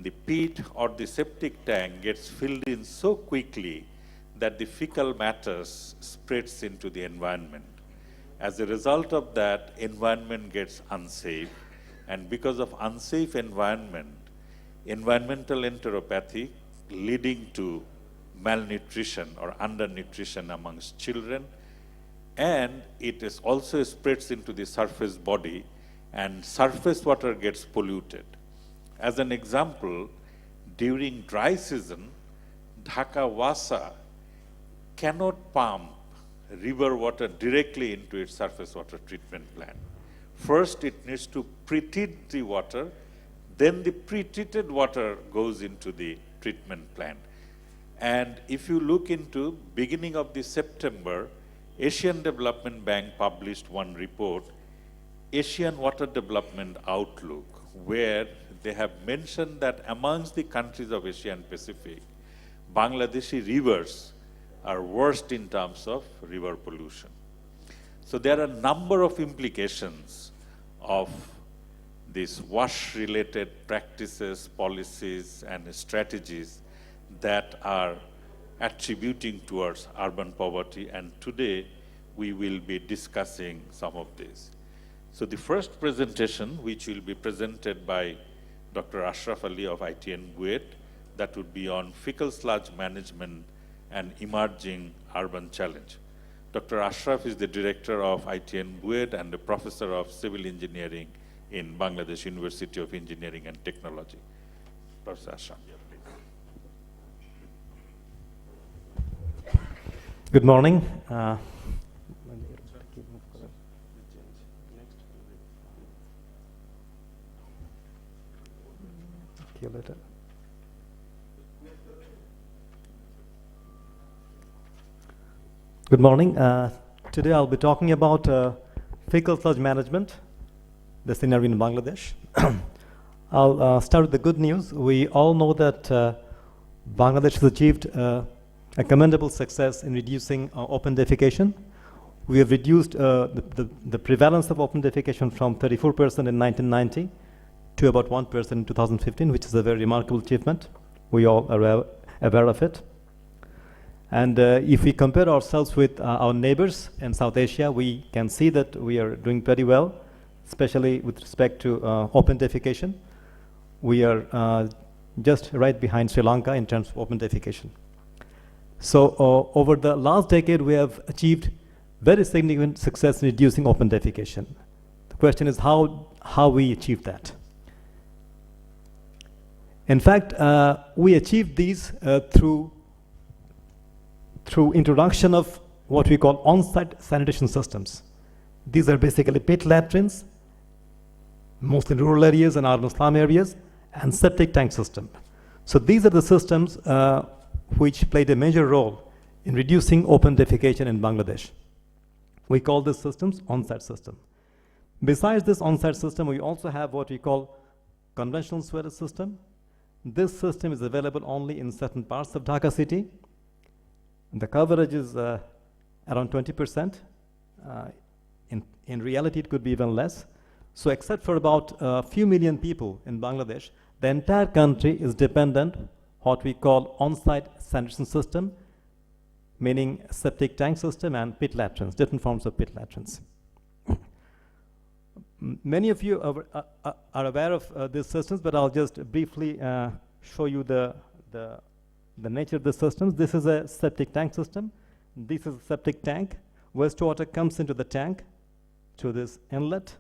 the pit or the septic tank gets filled in so quickly that the fecal matters spreads into the environment. As a result of that, environment gets unsafe, and because of unsafe environment, environmental enteropathy leading to malnutrition or undernutrition amongst children, and it is also spreads into the surface body, and surface water gets polluted. As an example, during dry season, Dhaka Wasa cannot pump river water directly into its surface water treatment plant. First, it needs to pre-treat the water, then the pre-treated water goes into the treatment plant. And if you look into beginning of the September, Asian Development Bank published one report, Asian Water Development Outlook, where they have mentioned that amongst the countries of Asian Pacific, Bangladeshi rivers are worst in terms of river pollution. So there are a number of implications of these wash-related practices, policies, and strategies that are attributing towards urban poverty, and today we will be discussing some of these. So the first presentation, which will be presented by Dr. Ashraf Ali of ITN BUET, that would be on fecal sludge management and emerging urban challenge. Dr. Ashraf is the director of ITN BUET and a professor of civil engineering in Bangladesh University of Engineering and Technology. Professor Ashraf. Good morning. Good morning. Today I'll be talking about fecal sludge management, the scenario in Bangladesh. I'll start with the good news. We all know that Bangladesh has achieved a commendable success in reducing open defecation. We have reduced the prevalence of open defecation from 34% in 1990 to about 1% in 2015, which is a very remarkable achievement. We all are aware of it. And if we compare ourselves with our neighbors in South Asia, we can see that we are doing very well, especially with respect to open defecation. We are just right behind Sri Lanka in terms of open defecation. So over the last decade, we have achieved very significant success in reducing open defecation. The question is how we achieve that. In fact, we achieved these through introduction of what we call on-site sanitation systems. These are basically pit latrines, mostly in rural areas and urban slum areas, and septic tank system. So these are the systems which played a major role in reducing open defecation in Bangladesh. We call these systems on-site system. Besides this on-site system, we also have what we call conventional sewage system. This system is available only in certain parts of Dhaka city. The coverage is around 20%. In reality, it could be even less. So except for about a few million people in Bangladesh, the entire country is dependent what we call on-site sanitation system, meaning septic tank system and pit latrines, different forms of pit latrines. Many of you are aware of these systems, but I'll just briefly show you the nature of the systems. This is a septic tank system. This is a septic tank. Wastewater comes into the tank through this inlet.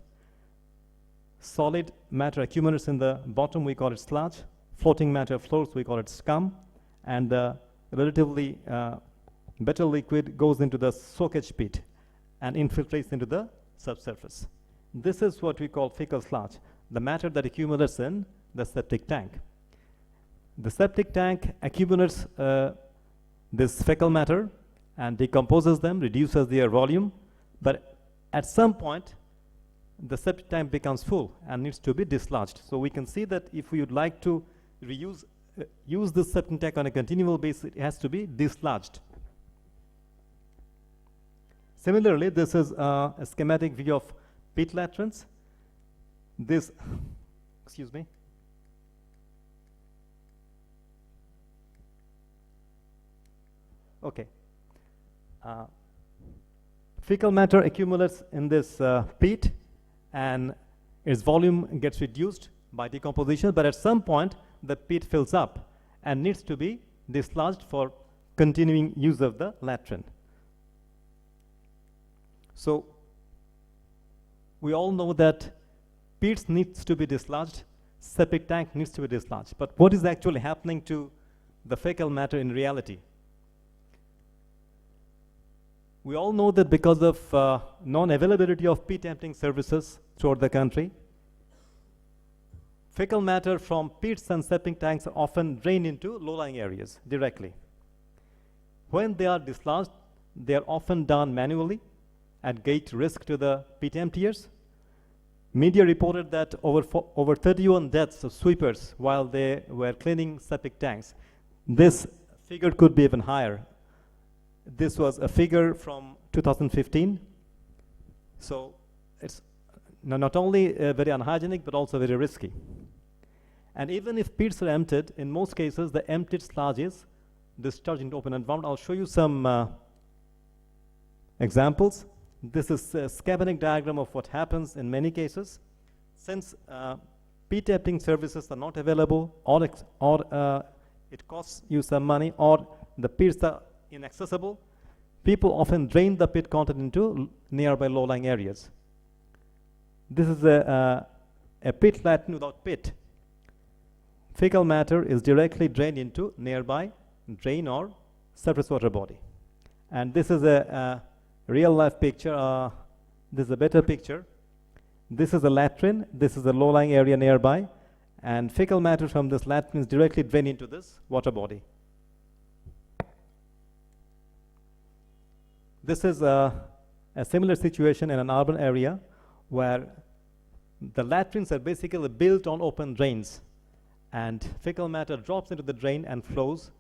Solid matter accumulates in the bottom, we call it sludge. Floating matter floats, we call it scum. And the relatively better liquid goes into the soakage pit and infiltrates into the subsurface. This is what we call fecal sludge, the matter that accumulates in the septic tank. The septic tank accumulates this fecal matter and decomposes them, reduces their volume, but at some point, the septic tank becomes full and needs to be dislodged. So we can see that if we would like to use this septic tank on a continual basis, it has to be dislodged. Similarly, this is a schematic view of pit latrines. This, excuse me. Okay. Fecal matter accumulates in this peat, and its volume gets reduced by decomposition, but at some point the peat fills up and needs to be dislodged for continuing use of the latrine. So we all know that peat needs to be dislodged, septic tank needs to be dislodged. But what is actually happening to the fecal matter in reality? We all know that because of non-availability of peat emptying services throughout the country, fecal matter from pits and septic tanks are often drained into low-lying areas directly. When they are dislodged, they are often done manually at great risk to the pit emptiers. Media reported that over 31 deaths of sweepers while they were cleaning septic tanks. This figure could be even higher. This was a figure from 2015. So it's not only very unhygienic, but also very risky. And even if pits are emptied, in most cases, the emptied sludge is discharged into open environment. I'll show you some examples. This is a schematic diagram of what happens in many cases. Since pit emptying services are not available, or it costs you some money, or the pits are inaccessible, people often drain the pit content into nearby low-lying areas. This is a pit latrine without pit. Fecal matter is directly drained into nearby drain or surface water body. And this is a real-life picture. This is a better picture. This is a latrine. This is a low-lying area nearby. And fecal matter from this latrine is directly drained into this water body. This is a similar situation in an urban area where the latrines are basically built on open drains, and fecal matter drops into the drain and flows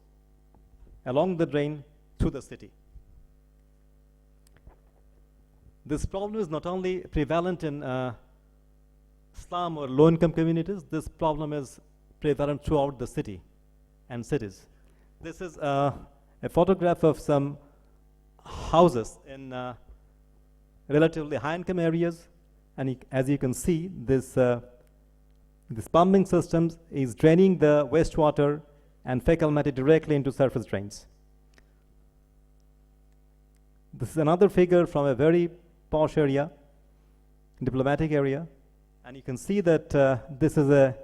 along the drain through the city. This problem is not only prevalent in slum or low-income communities, this problem is prevalent throughout the city and cities. This is a photograph of some houses in relatively high-income areas, and as you can see, this pumping system is draining the wastewater and fecal matter directly into surface drains. This is another figure from a very posh area, diplomatic area, and you can see that this is a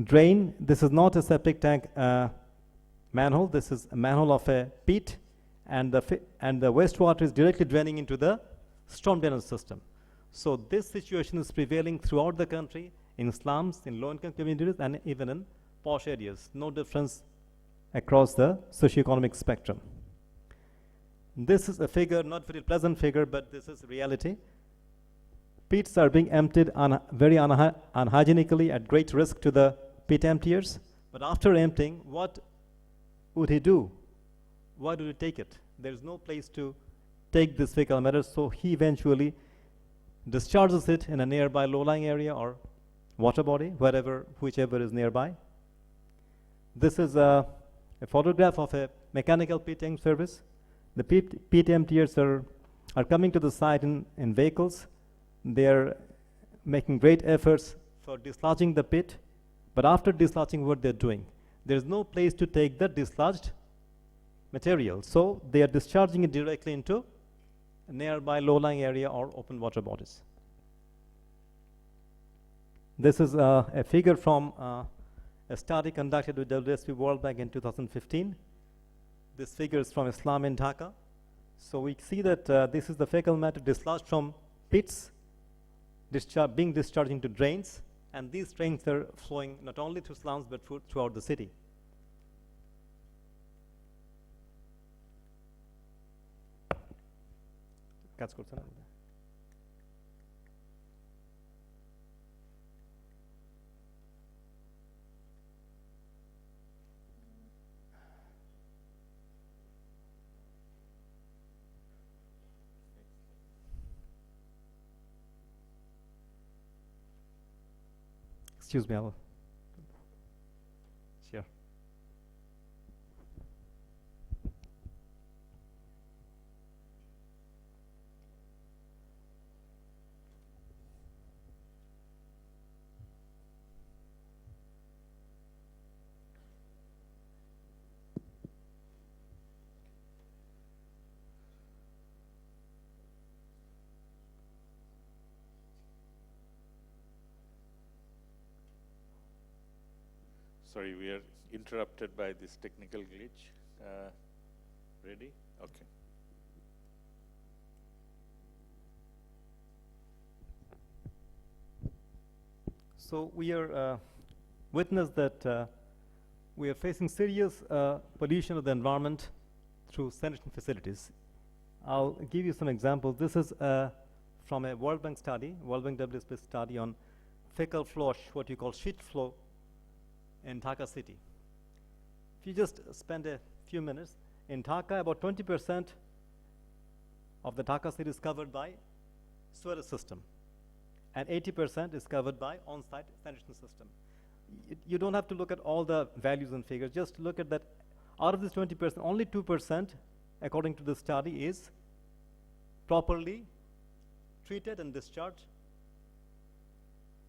drain. This is not a septic tank manhole. This is a manhole of a pit, and the wastewater is directly draining into the storm drainage system. So this situation is prevailing throughout the country, in slums, in low-income communities, and even in posh areas. No difference across the socioeconomic spectrum. This is a figure, not very pleasant figure, but this is reality. Pits are being emptied very unhygienically at great risk to the pit emptiers. But after emptying, what would he do? Why do he take it? There is no place to take this fecal matter, so he eventually discharges it in a nearby low-lying area or water body, whichever is nearby. This is a photograph of a mechanical pit emptying service. The pit emptiers are coming to the site in vehicles. They are making great efforts for dislodging the pit, but after dislodging, what they're doing, there's no place to take the dislodged material, so they are discharging it directly into a nearby low-lying area or open water bodies. This is a figure from a study conducted with WSP World Bank in 2015. This figure is from a slum in Dhaka. So we see that this is the fecal matter dislodged from pits, being discharged into drains, and these drains are flowing not only through slums but throughout the city. Excuse me, I'll share. Sorry, we are interrupted by this technical glitch. Ready? Okay. So we are witness that we are facing serious pollution of the environment through sanitation facilities. I'll give you some examples. This is from a World Bank study, World Bank WSP study on fecal flow, what you call shit flow in Dhaka city. If you just spend a few minutes, in Dhaka, about 20% of the Dhaka city is covered by sewer system, and 80% is covered by on-site sanitation system. You don't have to look at all the values and figures, just look at that. Out of this 20%, only 2%, according to the study, is properly treated and discharged.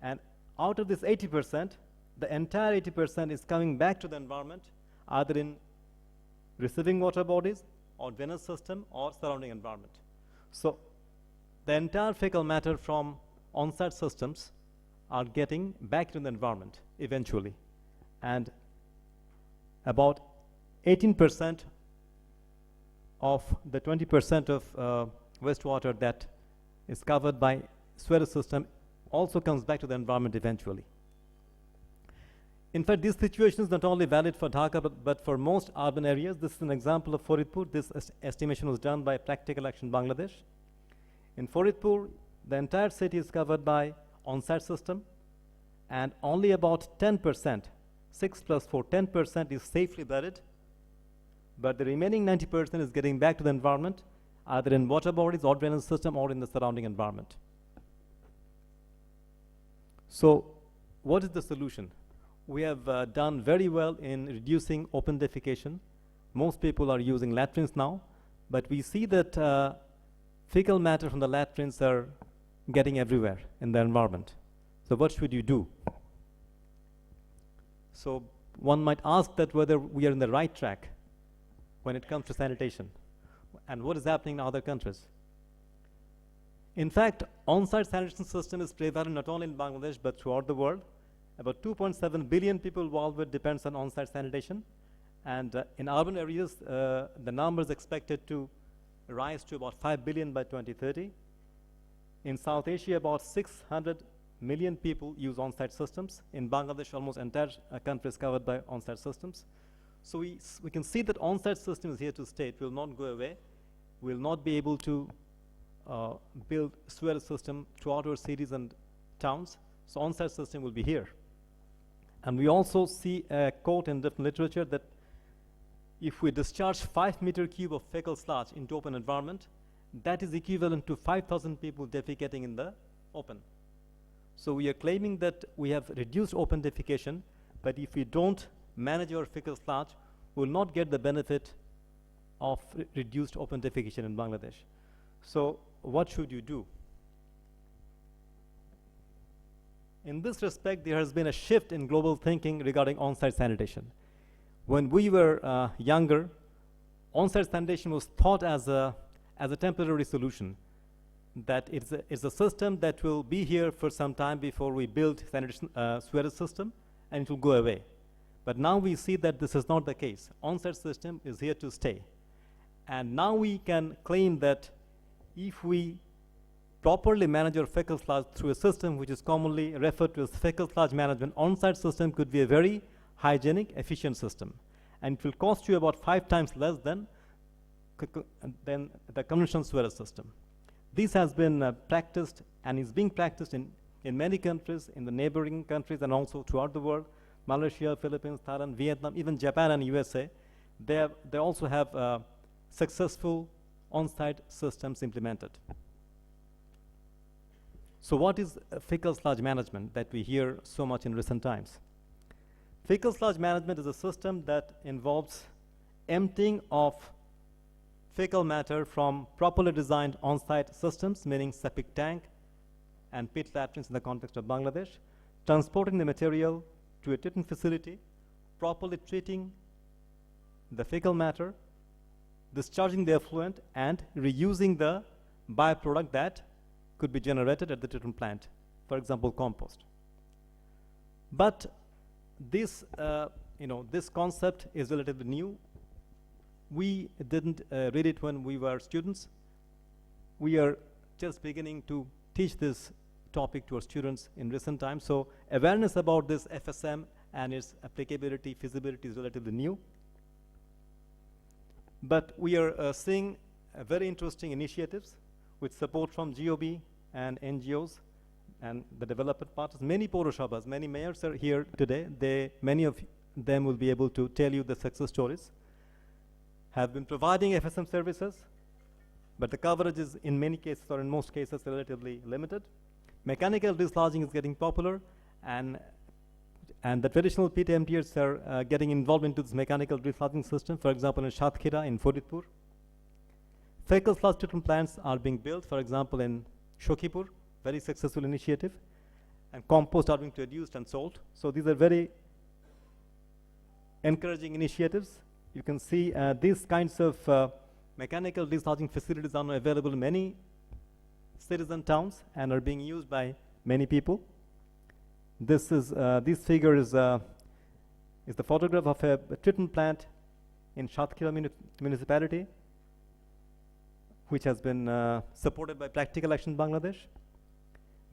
And out of this 80%, the entire 80% is coming back to the environment, either in receiving water bodies or drainage system or surrounding environment. So the entire fecal matter from on-site systems are getting back to the environment eventually. And about 18% of the 20% of wastewater that is covered by sewer system also comes back to the environment eventually. In fact, this situation is not only valid for Dhaka, but for most urban areas. This is an example of Faridpur. This estimation was done by Practical Action Bangladesh. In Faridpur, the entire city is covered by on-site system, and only about 10%, 6 plus 4, 10% is safely buried, but the remaining 90% is getting back to the environment, either in water bodies or drainage system or in the surrounding environment. So what is the solution? We have done very well in reducing open defecation. Most people are using latrines now, but we see that fecal matter from the latrines are getting everywhere in the environment. So what should you do? So one might ask that whether we are in the right track when it comes to sanitation, and what is happening in other countries. In fact, on-site sanitation system is prevalent not only in Bangladesh but throughout the world. About 2.7 billion people worldwide depends on on-site sanitation, and in urban areas, the number is expected to rise to about 5 billion by 2030. In South Asia, about 600 million people use on-site systems. In Bangladesh, almost entire country is covered by on-site systems. So we can see that on-site system is here to stay. It will not go away. We will not be able to build sewer system throughout our cities and towns. So on-site system will be here. And we also see a quote in different literature that if we discharge 5 meter cube of fecal sludge into open environment, that is equivalent to 5,000 people defecating in the open. So we are claiming that we have reduced open defecation, but if we don't manage our fecal sludge, we will not get the benefit of reduced open defecation in Bangladesh. So what should you do? In this respect, there has been a shift in global thinking regarding on-site sanitation. When we were younger, on-site sanitation was thought as a temporary solution, that it's a system that will be here for some time before we build sanitation sewerage system, and it will go away. But now we see that this is not the case. On-site system is here to stay. And now we can claim that if we properly manage our fecal sludge through a system which is commonly referred to as fecal sludge management, on-site system could be a very hygienic, efficient system. And it will cost you about 5 times less than the conventional sewerage system. This has been practiced and is being practiced in many countries, in the neighboring countries, and also throughout the world. Malaysia, Philippines, Thailand, Vietnam, even Japan and USA, they also have successful on-site systems implemented. So what is fecal sludge management that we hear so much in recent times? Fecal sludge management is a system that involves emptying of fecal matter from properly designed on-site systems, meaning septic tank and pit latrines in the context of Bangladesh, transporting the material to a treatment facility, properly treating the fecal matter, discharging the effluent, and reusing the byproduct that could be generated at the treatment plant, for example, compost. But this, this concept is relatively new. We didn't read it when we were students. We are just beginning to teach this topic to our students in recent times. So awareness about this FSM and its applicability, feasibility is relatively new. But we are seeing very interesting initiatives with support from GOB and NGOs and the developer partners. Many Poroshobhas, many mayors are here today. Many of them will be able to tell you the success stories. Have been providing FSM services, but the coverage is in many cases or in most cases relatively limited. Mechanical dislodging is getting popular, and the traditional PTMTers are getting involved into this mechanical dislodging system, for example, in Shatkhira, in Faridpur. Fecal sludge treatment plants are being built, for example, in Shokhipur, very successful initiative, and compost are being produced and sold. So these are very encouraging initiatives. You can see these kinds of mechanical dislodging facilities are now available in many cities and towns and are being used by many people. This figure is the photograph of a treatment plant in Shatkhira municipality, which has been supported by Practical Action Bangladesh.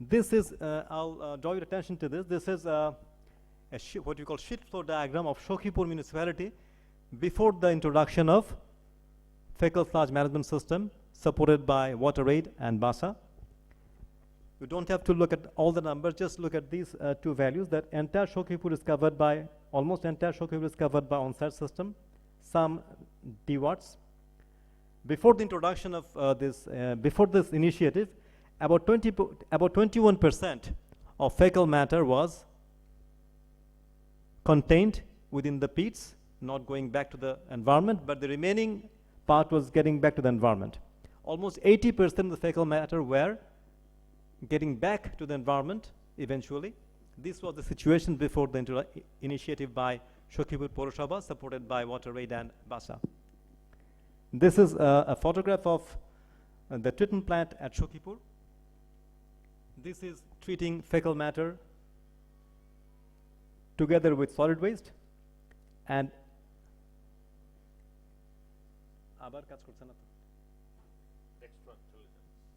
This is, I'll draw your attention to this. This is what we call sheet flow diagram of Shokhipur municipality before the introduction of fecal sludge management system supported by WaterAid and BASA. You don't have to look at all the numbers, just look at these two values. That entire Shokhipur is covered by, almost entire Shokhipur is covered by on-site system, some DWATs. Before the introduction of before this initiative, about 21% of fecal matter was contained within the pits, not going back to the environment, but the remaining part was getting back to the environment. Almost 80% of the fecal matter were getting back to the environment eventually. This was the situation before the initiative by Shokhipur Poroshobha, supported by WaterAid and BASA. This is a photograph of the treatment plant at Shokhipur. This is treating fecal matter together with solid waste, and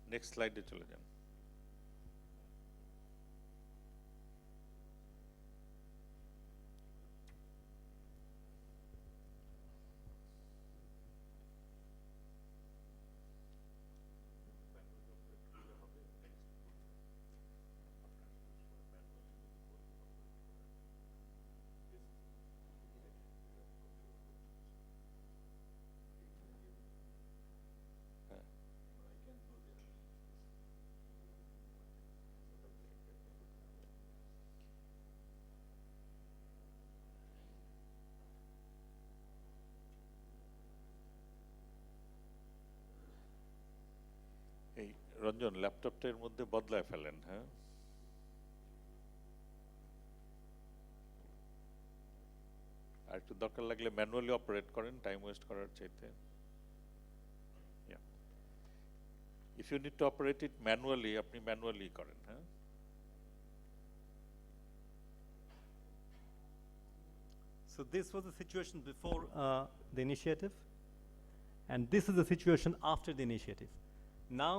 next slide চলে যান. রঞ্জন ল্যাপটপটার মধ্যে বদলায় ফেলেন, হ্যাঁ? আর একটু দরকার লাগলে manually operate করেন, টাইম ওয়েস্ট করার চাইতে। If you need to operate it manually, আপনি ম্যানুয়ালি করেন, হ্যাঁ? So this was the situation before the initiative, and this is the situation after the initiative. Now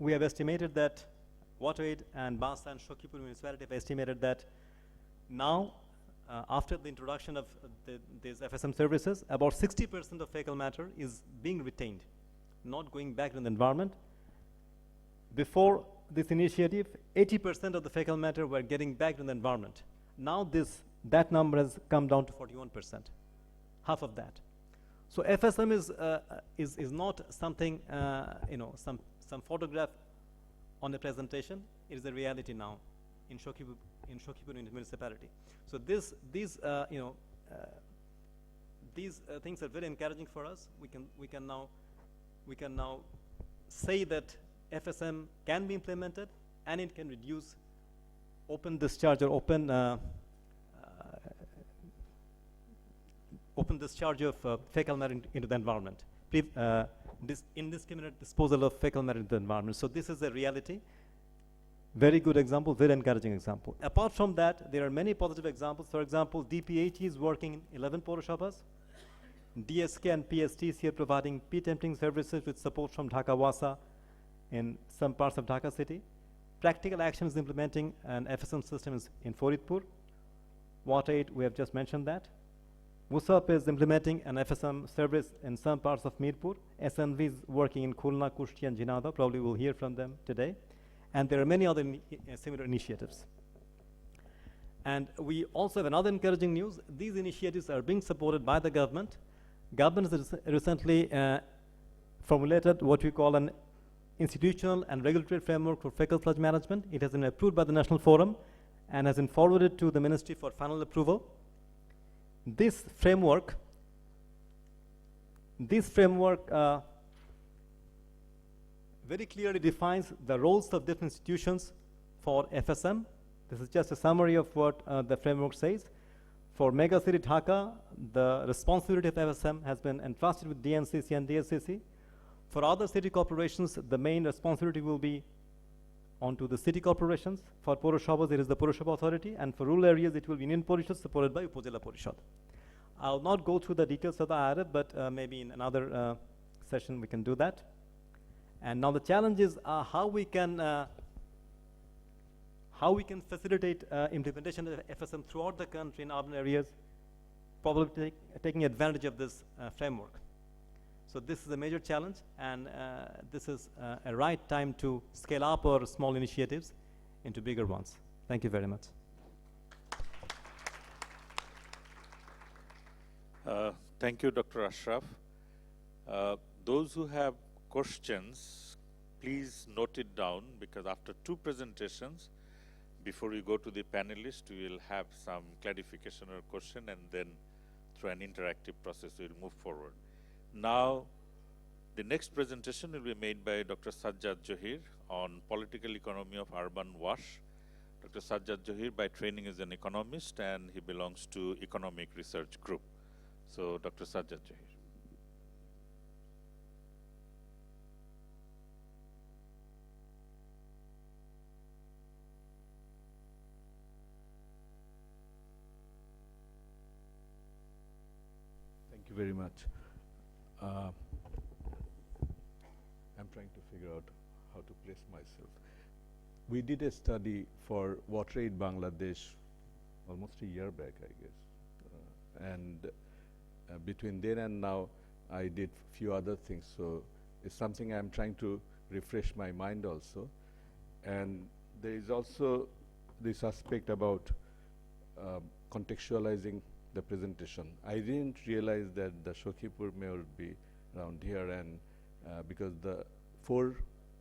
we have estimated that WaterAid and BASA and Shokhipur municipality have estimated that now after the introduction of these FSM services, about 60% of fecal matter is being retained, not going back to the environment. Before this initiative, 80% of the fecal matter were getting back to the environment. Now that number has come down to 41%, half of that. So FSM is not something, some photograph on a presentation. It is a reality now in Shokhipur municipality. So these things are very encouraging for us. We can now say that FSM can be implemented and it can reduce open discharge or open discharge of fecal matter into the environment. Indiscriminate disposal of fecal matter into the environment. So this is a reality. Very good example, very encouraging example. Apart from that, there are many positive examples. For example, DPHE is working in 11 Purushabas. DSK and PSTC are providing P-tempting services with support from Dhaka Wasa in some parts of Dhaka city. Practical Action is implementing an FSM system in Faridpur. WaterAid, we have just mentioned that. WUSAP is implementing an FSM service in some parts of Mirpur. SNV is working in Khulna, Kushti, and Jinada. Probably we'll hear from them today. And there are many other similar initiatives. And we also have another encouraging news. These initiatives are being supported by the government. Government has recently formulated what we call an institutional and regulatory framework for fecal sludge management. It has been approved by the National Forum and has been forwarded to the Ministry for final approval. This framework very clearly defines the roles of different institutions for FSM. This is just a summary of what the framework says. For megacity Dhaka, the responsibility of FSM has been entrusted with DNCC and DSCC. For other city corporations, the main responsibility will be onto the city corporations. For Purushabas, it is the Purushabha Authority, and for rural areas, it will be Union Parishad supported by Upazila Parishad. I'll not go through the details of the IRF, but maybe in another session we can do that. And now the challenge is how we can facilitate implementation of FSM throughout the country in urban areas, probably taking advantage of this framework. So this is a major challenge, and this is a right time to scale up our small initiatives into bigger ones. Thank you very much. Thank you, Dr. Ashraf. Those who have questions, please note it down, because after two presentations, before we go to the panelists, we will have some clarification or question, and then through an interactive process, we will move forward. Now, the next presentation will be made by Dr. Sajjad Johir on political economy of urban wash. Dr. Sajjad Johir, by training, is an economist, and he belongs to Economic Research Group. So, Dr. Sajjad Johir. Thank you very much. I'm trying to figure out how to place myself. We did a study for WaterAid Bangladesh almost a year back, I guess. Between then and now, I did few other things. So it's something I'm trying to refresh my mind also. And there is also this aspect about contextualizing the presentation. I didn't realize that the Shokhipur may be around here, and because the 4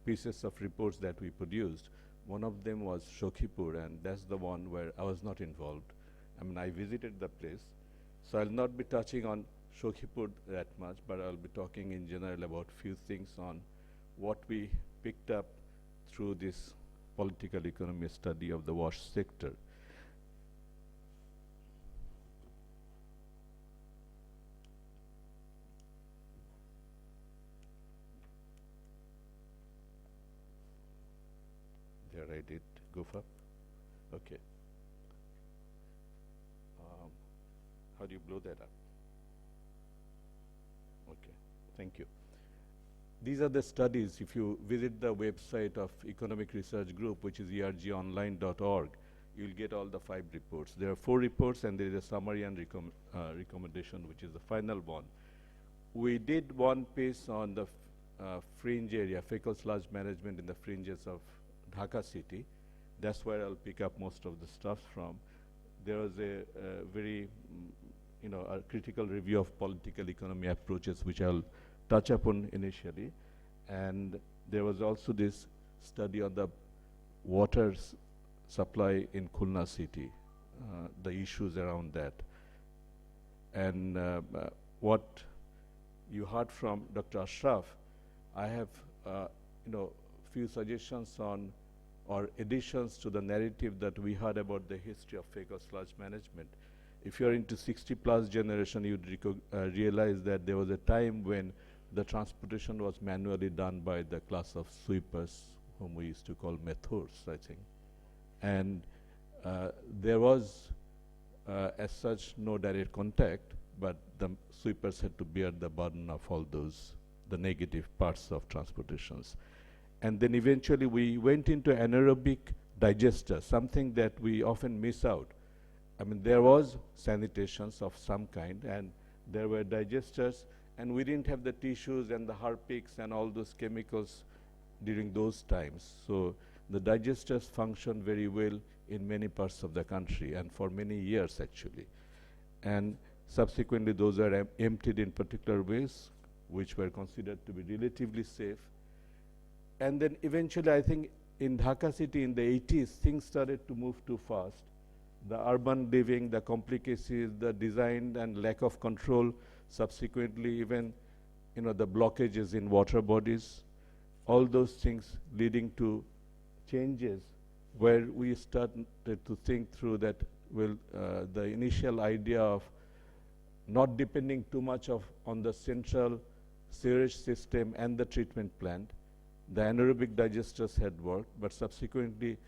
pieces of reports that we produced, one of them was Shokhipur, and that's the one where I was not involved. I mean, I visited the place, so I'll not be touching on Shokhipur that much, but I'll be talking in general about few things on what we picked up through this political economy study of the wash sector. There I did goof up. Okay. How do you blow that up? Okay, thank you. These are the studies. If you visit the website of Economic Research Group, which is ergonline.org, you'll get all the 5 reports. There are 4 reports, and there is a summary and recommendation, which is the final one. We did one piece on the fringe area, fecal sludge management in the fringes of Dhaka city. That's where I'll pick up most of the stuff from. There was a very, a critical review of political economy approaches, which I'll touch upon initially. And there was also this study on the water supply in Khulna city, the issues around that. And what you heard from Dr. Ashraf, I have, few suggestions on or additions to the narrative that we heard about the history of fecal sludge management. If you're into 60+ generation, you'd realize that there was a time when the transportation was manually done by the class of sweepers whom we used to call Methors, I think. And there was, as such, no direct contact, but the sweepers had to bear the burden of all those, the negative parts of transportations. And then eventually we went into anaerobic digester, something that we often miss out. I mean, there was sanitations of some kind, and there were digesters, and we didn't have the tissues and the harpics and all those chemicals during those times. So the digesters functioned very well in many parts of the country, and for many years actually. And subsequently those are emptied in particular ways, which were considered to be relatively safe. And then eventually, I think in Dhaka city in the 80s, things started to move too fast. The urban living, the complications, the design and lack of control, subsequently even, you know, the blockages in water bodies, all those things leading to changes where we started to think through that, well, the initial idea of not depending too much on the central sewage system and the treatment plant. The anaerobic digesters had worked, but subsequently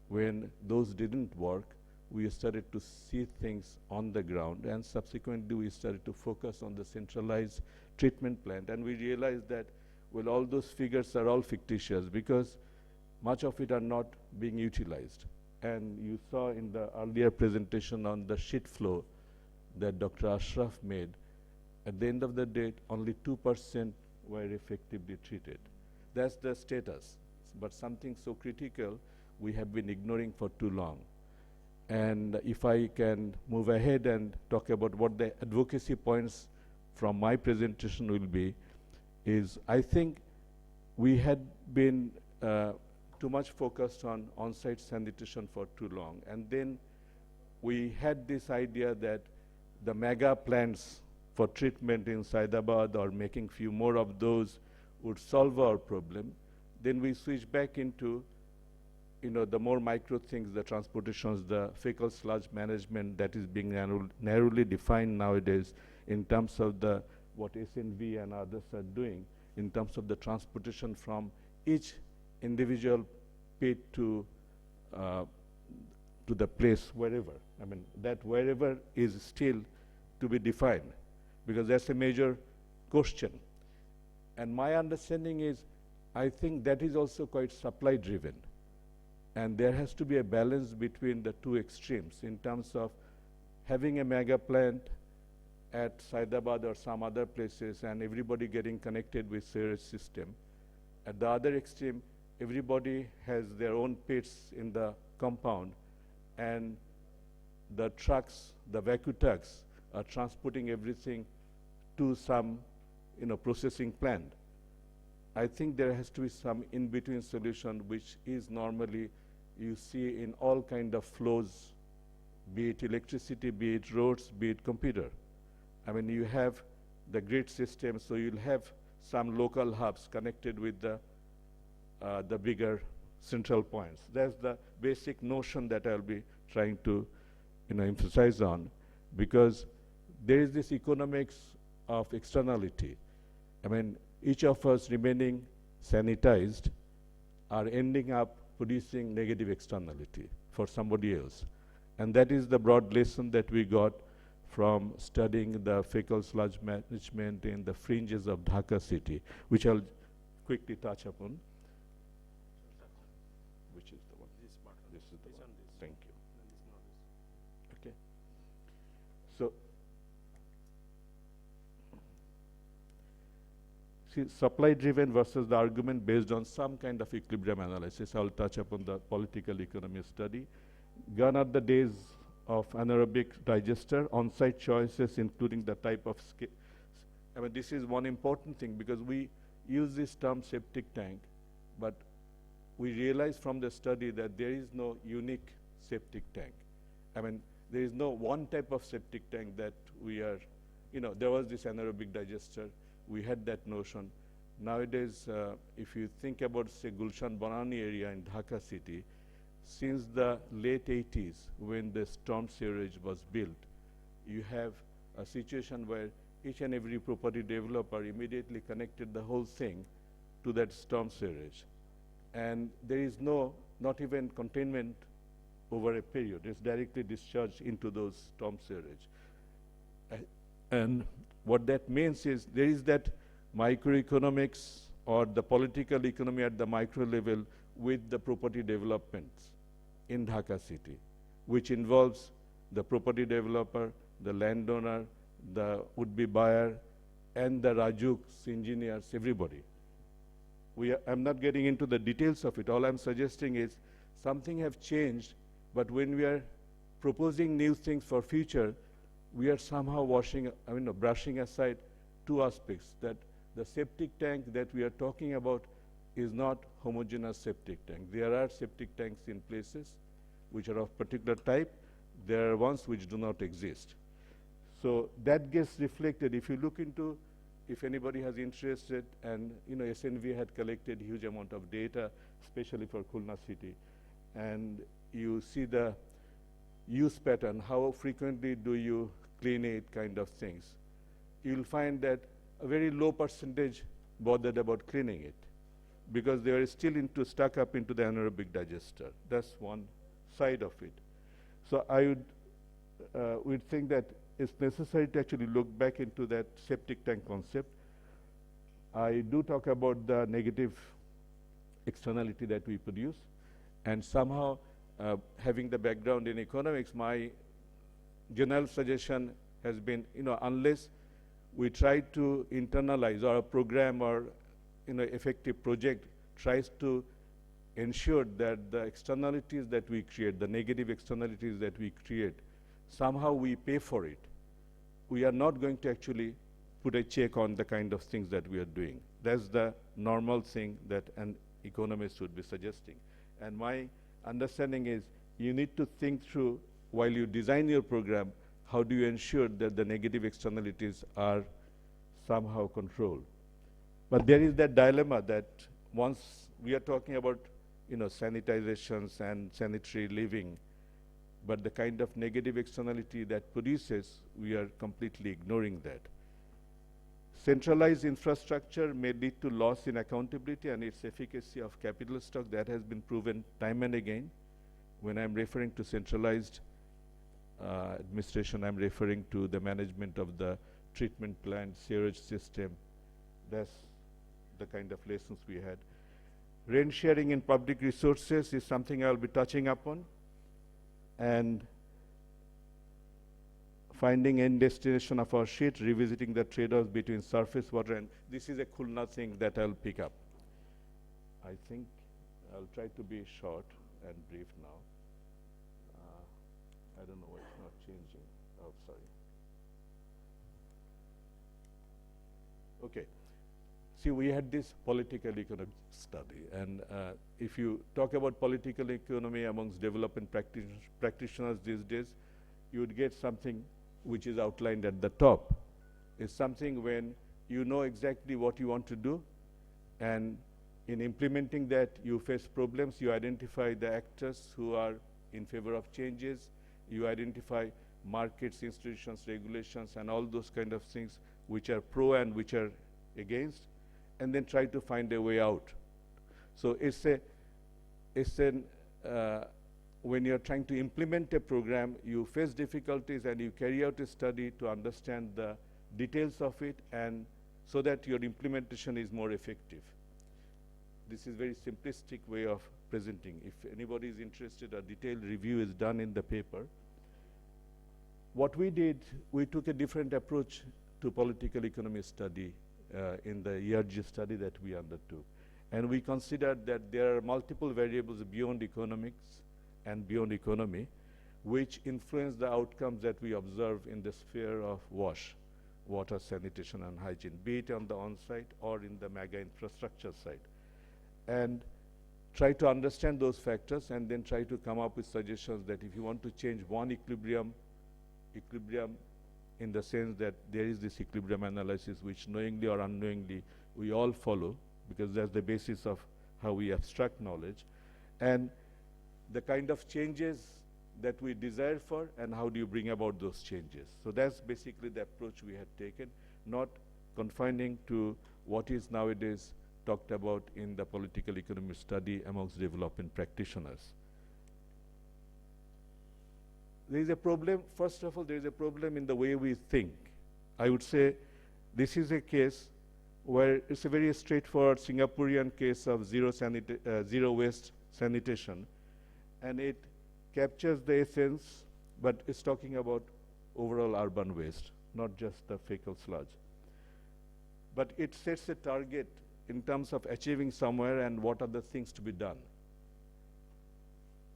when those didn't work, we started to see things on the ground, and subsequently we started to focus on the centralized treatment plant. And we realized that, well, all those figures are all fictitious because much of it are not being utilized. And you saw in the earlier presentation on the sheet flow that Dr. Ashraf made, at the end of the day, only 2% were effectively treated. That's the status, but something so critical we have been ignoring for too long. And if I can move ahead and talk about what the advocacy points from my presentation will be, is I think we had been too much focused on on-site sanitation for too long. And then we had this idea that the mega plants for treatment in Saidabad or making few more of those would solve our problem. Then we switched back into, you know, the more micro things, the transportations, the fecal sludge management that is being narrowly defined nowadays in terms of the what SNV and others are doing in terms of the transportation from each individual pit to the place wherever. I mean, that wherever is still to be defined, because that's a major question. And my understanding is, I think that is also quite supply driven. And there has to be a balance between the two extremes in terms of having a mega plant at Saidabad or some other places and everybody getting connected with sewage system. At the other extreme, everybody has their own pits in the compound, and the trucks, the vacuum trucks, are transporting everything to some, you know, processing plant. I think there has to be some in-between solution, which is normally you see in all kind of flows, be it electricity, be it roads, be it computer. I mean, you have the grid system, so you'll have some local hubs connected with the bigger central points. That's the basic notion that I'll be trying to, you know, emphasize on, because there is this economics of externality. I mean, each of us remaining sanitized are ending up producing negative externality for somebody else. And that is the broad lesson that we got from studying the fecal sludge management in the fringes of Dhaka city, which I'll quickly touch upon. Which is the one? This is the one. Thank you. Okay. So, see, supply driven versus the argument based on some kind of equilibrium analysis. I'll touch upon the political economy study. Gone are the days of anaerobic digester, on-site choices including the type of scale. I mean, this is one important thing because we use this term septic tank, but we realize from the study that there is no unique septic tank. I mean, there is no one type of septic tank that we are, you know, there was this anaerobic digester, we had that notion. Nowadays, if you think about, say, Gulshan Banani area in Dhaka city, since the late 80s, when the storm sewerage was built, you have a situation where each and every property developer immediately connected the whole thing to that storm sewerage. and there is not even containment over a period. It's directly discharged into those storm sewerage. And what that means is there is that microeconomics or the political economy at the micro level with the property developments in Dhaka city, which involves the property developer, the landowner, the would-be buyer, and the Rajuks, engineers, everybody. I'm not getting into the details of it. All I'm suggesting is something have changed, but when we are proposing new things for future, we are somehow brushing aside two aspects, that the septic tank that we are talking about is not homogeneous septic tank. There are septic tanks in places which are of particular type. There are ones which do not exist. So that gets reflected. If you look into, if anybody has interested, and SNV had collected huge amount of data, especially for Khulna city, and you see the use pattern, how frequently do you clean it, kind of things, you'll find that a very low percentage bothered about cleaning it, because they are still stuck up into the anaerobic digester. That's one side of it. So I would think that it's necessary to actually look back into that septic tank concept. I do talk about the negative externality that we produce, and somehow having the background in economics, my general suggestion has been, unless we try to internalize, or a program or effective project tries to ensure that the externalities that we create, the negative externalities that we create, somehow we pay for it. We are not going to actually put a check on the kind of things that we are doing. That's the normal thing that an economist would be suggesting. And my understanding is you need to think through, while you design your program, how do you ensure that the negative externalities are somehow controlled. But there is that dilemma that once we are talking about sanitizations and sanitary living, but the kind of negative externality that produces, we are completely ignoring that. Centralized infrastructure may lead to loss in accountability and its efficacy of capital stock. That has been proven time and again. When I'm referring to centralized administration, I'm referring to the management of the treatment plant, sewage system. That's the kind of lessons we had. Rent sharing in public resources is something I'll be touching upon. And finding end destination of our sheet, revisiting the trade-offs between surface water, and this is a Khulna thing that I'll pick up. I think I'll try to be short and brief now. I don't know why it's not changing. Oh, sorry. Okay. See, we had this political economy study, and if you talk about political economy amongst development practitioners these days, you would get something which is outlined at the top. It's something when you know exactly what you want to do, and in implementing that, you face problems, you identify the actors who are in favor of changes, you identify markets, institutions, regulations, and all those kind of things which are pro and which are against, and then try to find a way out. So when you're trying to implement a program, you face difficulties and you carry out a study to understand the details of it, and so that your implementation is more effective. This is very simplistic way of presenting. If anybody is interested, a detailed review is done in the paper. What we did, we took a different approach to political economy study in the ERG study that we undertook. And we considered that there are multiple variables beyond economics and beyond economy, which influence the outcomes that we observe in the sphere of WASH, water, sanitation, and hygiene, be it on the on-site or in the mega infrastructure side. And try to understand those factors, and then try to come up with suggestions that if you want to change one equilibrium in the sense that there is this equilibrium analysis which knowingly or unknowingly we all follow, because that's the basis of how we abstract knowledge, and the kind of changes that we desire for, and how do you bring about those changes. So that's basically the approach we had taken, not confining to what is nowadays talked about in the political economy study amongst development practitioners. There is a problem, first of all, there is a problem in the way we think. I would say this is a case where it's a very straightforward Singaporean case of zero waste sanitation, and it captures the essence, but it's talking about overall urban waste, not just the fecal sludge. But it sets a target in terms of achieving somewhere and what are the things to be done.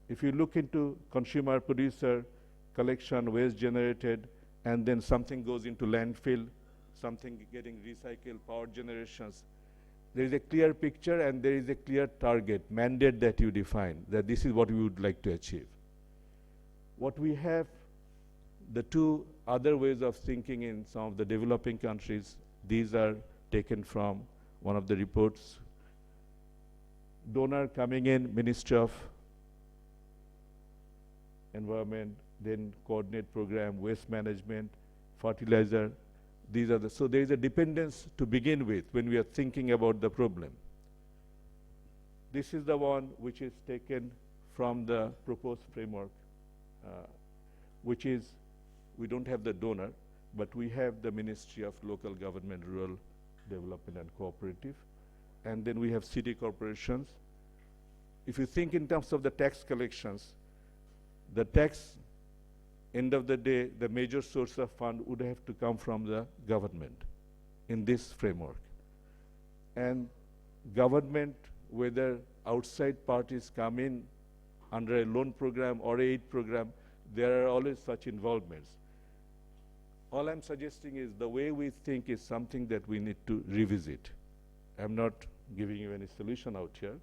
If you look into consumer, producer, collection, waste generated, and then something goes into landfill, something getting recycled, power generations, there is a clear picture and there is a clear target, mandate that you define, that this is what we would like to achieve. What we have, the two other ways of thinking in some of the developing countries, these are taken from one of the reports. Donor coming in, Ministry of Environment, then coordinate program, waste management, fertilizer. These are the, so there is a dependence to begin with when we are thinking about the problem. This is the one which is taken from the proposed framework, which is, we don't have the donor, but we have the Ministry of Local Government, Rural Development and Cooperative, and then we have city corporations. If you think in terms of the tax collections, the tax, end of the day, the major source of fund would have to come from the government in this framework. And government, whether outside parties come in under a loan program or aid program, there are always such involvements. All I'm suggesting is the way we think is something that we need to revisit. I'm not giving you any solution out here,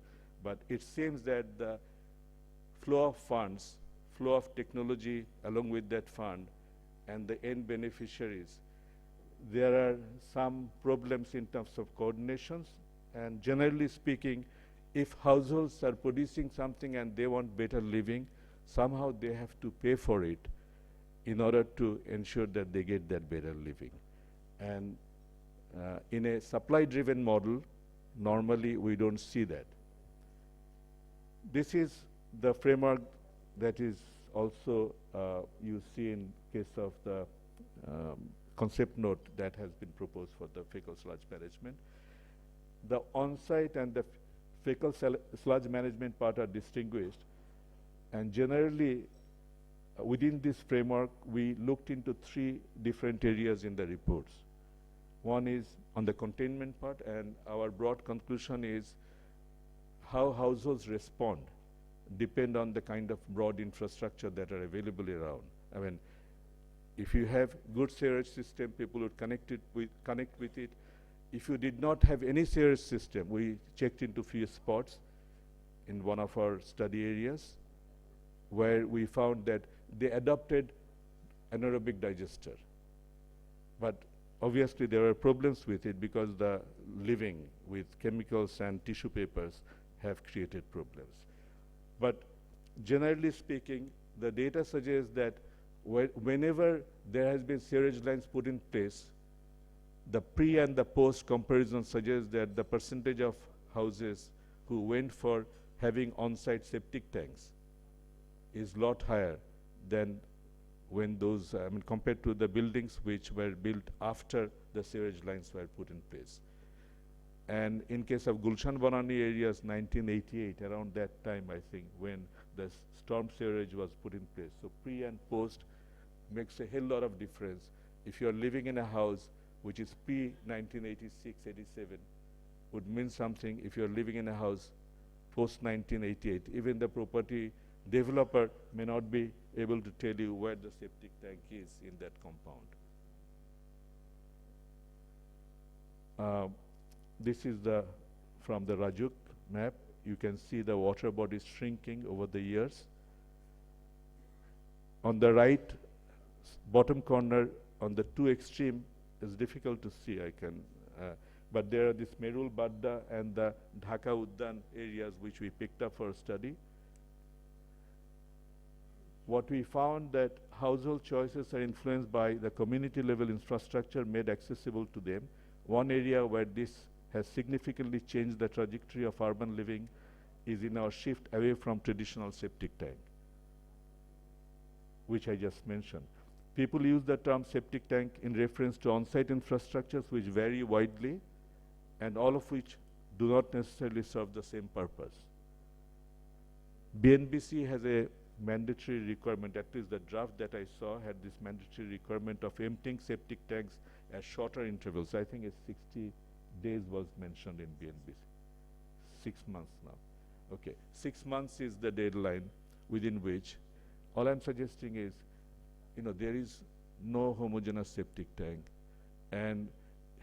but it seems that the flow of funds, flow of technology along with that fund and the end beneficiaries, there are some problems in terms of coordinations, and generally speaking, if households are producing something and they want better living, somehow they have to pay for it in order to ensure that they get that better living. And in a supply-driven model, normally we don't see that. This is the framework that is also you see in case of the concept note that has been proposed for the fecal sludge management. The on-site and the fecal sludge management part are distinguished, and generally within this framework we looked into three different areas in the reports. One is on the containment part, and our broad conclusion is how households respond depend on the kind of broad infrastructure that are available around. I mean, if you have good sewerage system, people would connect with it. If you did not have any sewerage system, we checked into few spots in one of our study areas where we found that they adopted anaerobic digester. But obviously there are problems with it because the living with chemicals and tissue papers have created problems. But generally speaking, the data suggests that whenever there has been sewerage lines put in place, the pre and the post comparison suggests that the percentage of houses who went for having on-site septic tanks is a lot higher than when those, compared to the buildings which were built after the sewerage lines were put in place. And in case of Gulshan Banani areas, 1988, around that time, I think, when the storm sewerage was put in place. So pre and post makes a hell lot of difference. If you're living in a house which is pre-1986, 87, would mean something if you're living in a house post-1988. Even the property developer may not be able to tell you where the septic tank is in that compound. This is from the Rajuk map. You can see the water bodies shrinking over the years. On the right bottom corner, on the two extreme, is difficult to see, but there are this Merul Badda and the Dhaka Uddan areas which we picked up for a study. What we found that household choices are influenced by the community level infrastructure made accessible to them. One area where this has significantly changed the trajectory of urban living is in our shift away from traditional septic tank, which I just mentioned. People use the term septic tank in reference to on-site infrastructures which vary widely and all of which do not necessarily serve the same purpose. BNBC has a mandatory requirement, at least the draft that I saw had this mandatory requirement of emptying septic tanks at shorter intervals. I think it's 60 days was mentioned in BNBC. 6 months now. Okay, 6 months is the deadline within which, all I'm suggesting is, there is no homogeneous septic tank, and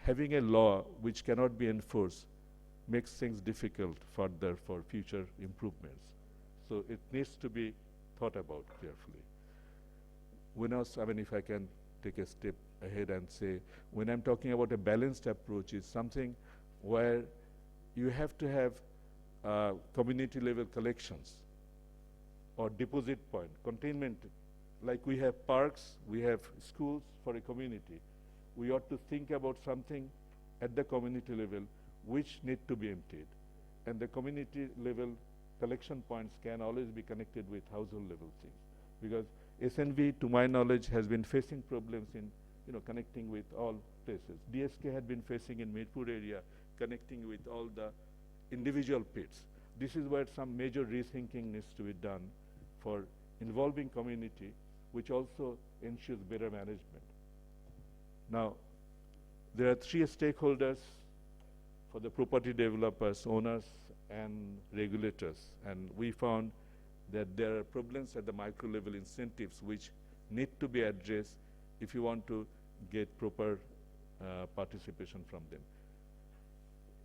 having a law which cannot be enforced makes things difficult further for future improvements. So it needs to be thought about carefully. If I can take a step ahead and say, when I'm talking about a balanced approach, is something where you have to have community level collections or deposit point, containment. Like we have parks, we have schools for a community. We ought to think about something at the community level which need to be emptied. And the community level collection points can always be connected with household level things. Because SNV, to my knowledge, has been facing problems in connecting with all places. DSK had been facing in Mirpur area, connecting with all the individual pits. This is where some major rethinking needs to be done for involving community, which also ensures better management. Now, there are 3 stakeholders for the property developers, owners, and regulators. And we found that there are problems at the micro level incentives which need to be addressed if you want to get proper participation from them.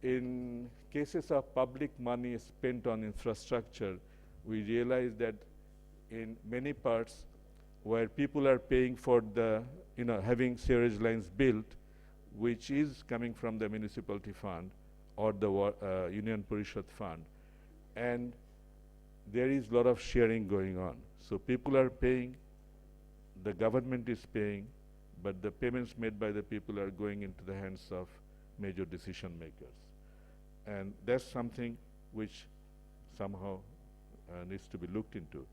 In cases of public money spent on infrastructure, we realize that in many parts where people are paying for the, having sewerage lines built, which is coming from the municipality fund or the Union Parishad fund, and there is a lot of sharing going on. So people are paying, the government is paying, but the payments made by the people are going into the hands of major decision makers. And that's something which somehow needs to be looked into.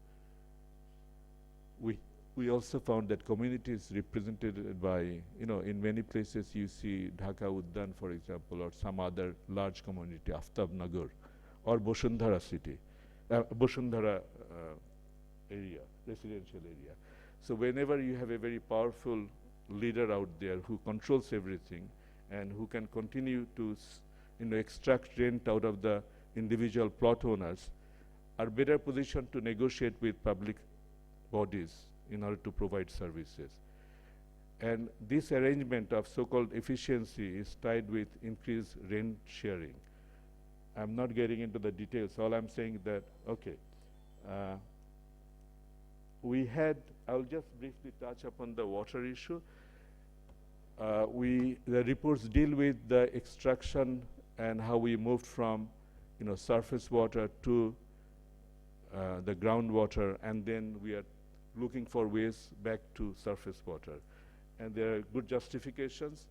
We also found that communities represented by, in many places you see Dhaka Uddan, for example, or some other large community, Aftab Nagar, or Bosundhara city, Bosundhara area, residential area. So whenever you have a very powerful leader out there who controls everything and who can continue to extract rent out of the individual plot owners, are better positioned to negotiate with public bodies in order to provide services. And this arrangement of so-called efficiency is tied with increased rent sharing. I'm not getting into the details. All I'm saying that, okay, I'll just briefly touch upon the water issue. The reports deal with the extraction and how we moved from, surface water to the groundwater, and then we are looking for ways back to surface water. And there are good justifications.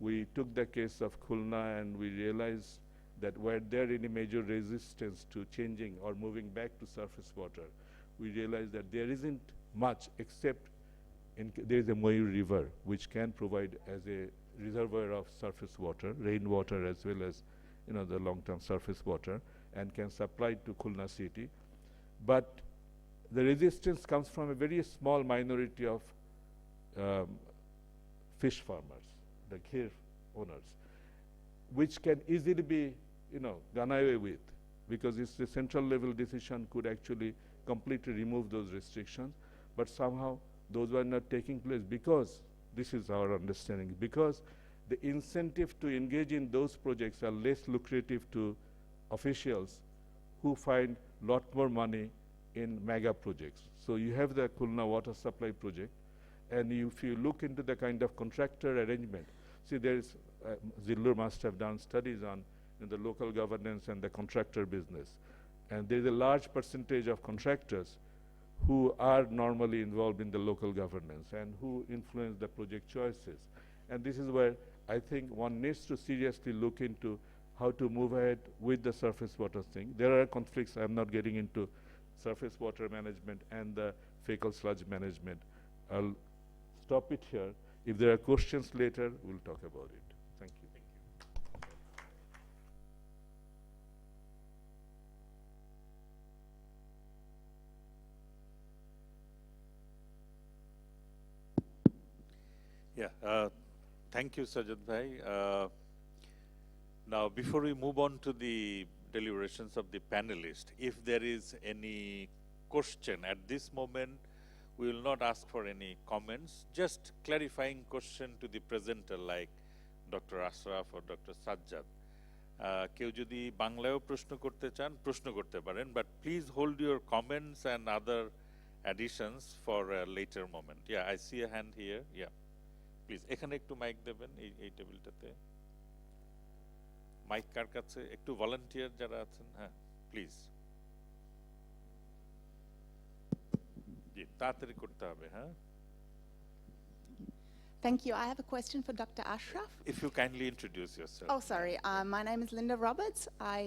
We took the case of Khulna and we realized that were there any major resistance to changing or moving back to surface water, we realized that there isn't much except there is a Mayur River which can provide as a reservoir of surface water, rainwater as well as the long-term surface water, and can supply to Khulna city. But the resistance comes from a very small minority of fish farmers, the kher owners, which can easily be done away with, because it's the central level decision could actually completely remove those restrictions. But somehow those were not taking place because, this is our understanding, because the incentive to engage in those projects are less lucrative to officials who find a lot more money in mega projects. So you have the Khulna water supply project, and if you look into the kind of contractor arrangement, see there's, Zillur must have done studies on the local governance and the contractor business. And there's a large percentage of contractors who are normally involved in the local governance and who influence the project choices. And this is where I think one needs to seriously look into how to move ahead with the surface water thing. There are conflicts. I'm not getting into surface water management and the fecal sludge management. I'll stop it here. If there are questions later, we'll talk about it. Thank you. Yeah, thank you, Sajid Bhai. Now, before we move on to the deliberations of the panelists, if there is any question at this moment, we will not ask for any comments, just clarifying question to the presenter like Dr. Ashraf or Dr. Sajjad. কেউ যদি বাংলায়ও প্রশ্ন করতে চান প্রশ্ন করতে পারেন, but please hold your comments and other additions for a later moment. Yeah, I see a hand here. Yeah, please. এখানে একটু মাইক দেবেন এই টেবিলটাতে। মাইক কার কাছে? একটু ভলান্টিয়ার যারা আছেন, হ্যাঁ প্লিজ। জি, তাড়াতাড়ি করতে হবে, হ্যাঁ। Thank you. I have a question for Dr. Ashraf. If you kindly introduce yourself. Oh, sorry. My name is Linda Roberts. I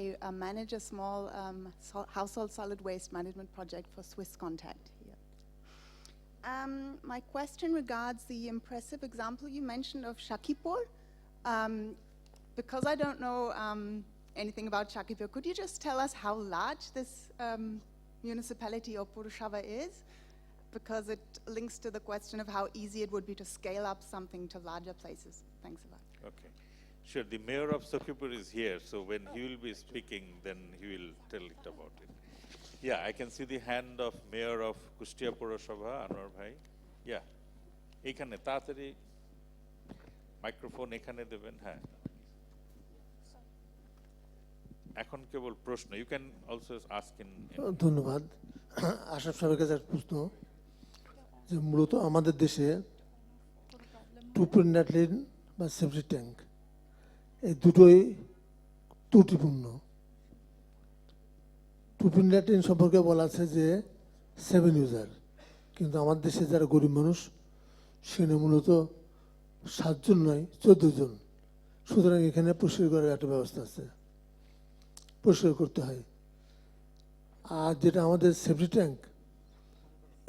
manage a small household solid waste management project for Swiss Contact here. My question regards the impressive example you mentioned of Shakipur. Because I don't know anything about Shakipur, could you just tell us how large this municipality or Purushava is? Because it links to the question of how easy it would be to scale up something to larger places. Thanks a lot. Okay. Sure, the mayor of Shakipur is here, so when he will be speaking, then he will tell it about it. Yeah, I can see the hand of mayor of Kustia Purosabha, Anwar Bhai. Yeah, এখানে তাড়াতাড়ি microphone এখানে দেবেন, হ্যাঁ। এখন কেবল প্রশ্ন, you can also ask in ধন্যবাদ। আশরাফ সাহেবের কাছে একটা প্রশ্ন, যে মূলত আমাদের দেশে টুপের ল্যাট্রিন বা সেপ্টিক ট্যাঙ্ক এই দুটোই ত্রুটিপূর্ণ। টুপের ল্যাট্রিন সম্পর্কে বলা আছে যে 7 ইউজার, কিন্তু আমার দেশে যারা গরিব মানুষ সেখানে মূলত 7 জন নয় 14 জন। সুতরাং এখানে পরিষ্কার করার একটা ব্যবস্থা আছে, পরিষ্কার করতে হয়। আর যেটা আমাদের সেপ্টিক ট্যাঙ্ক,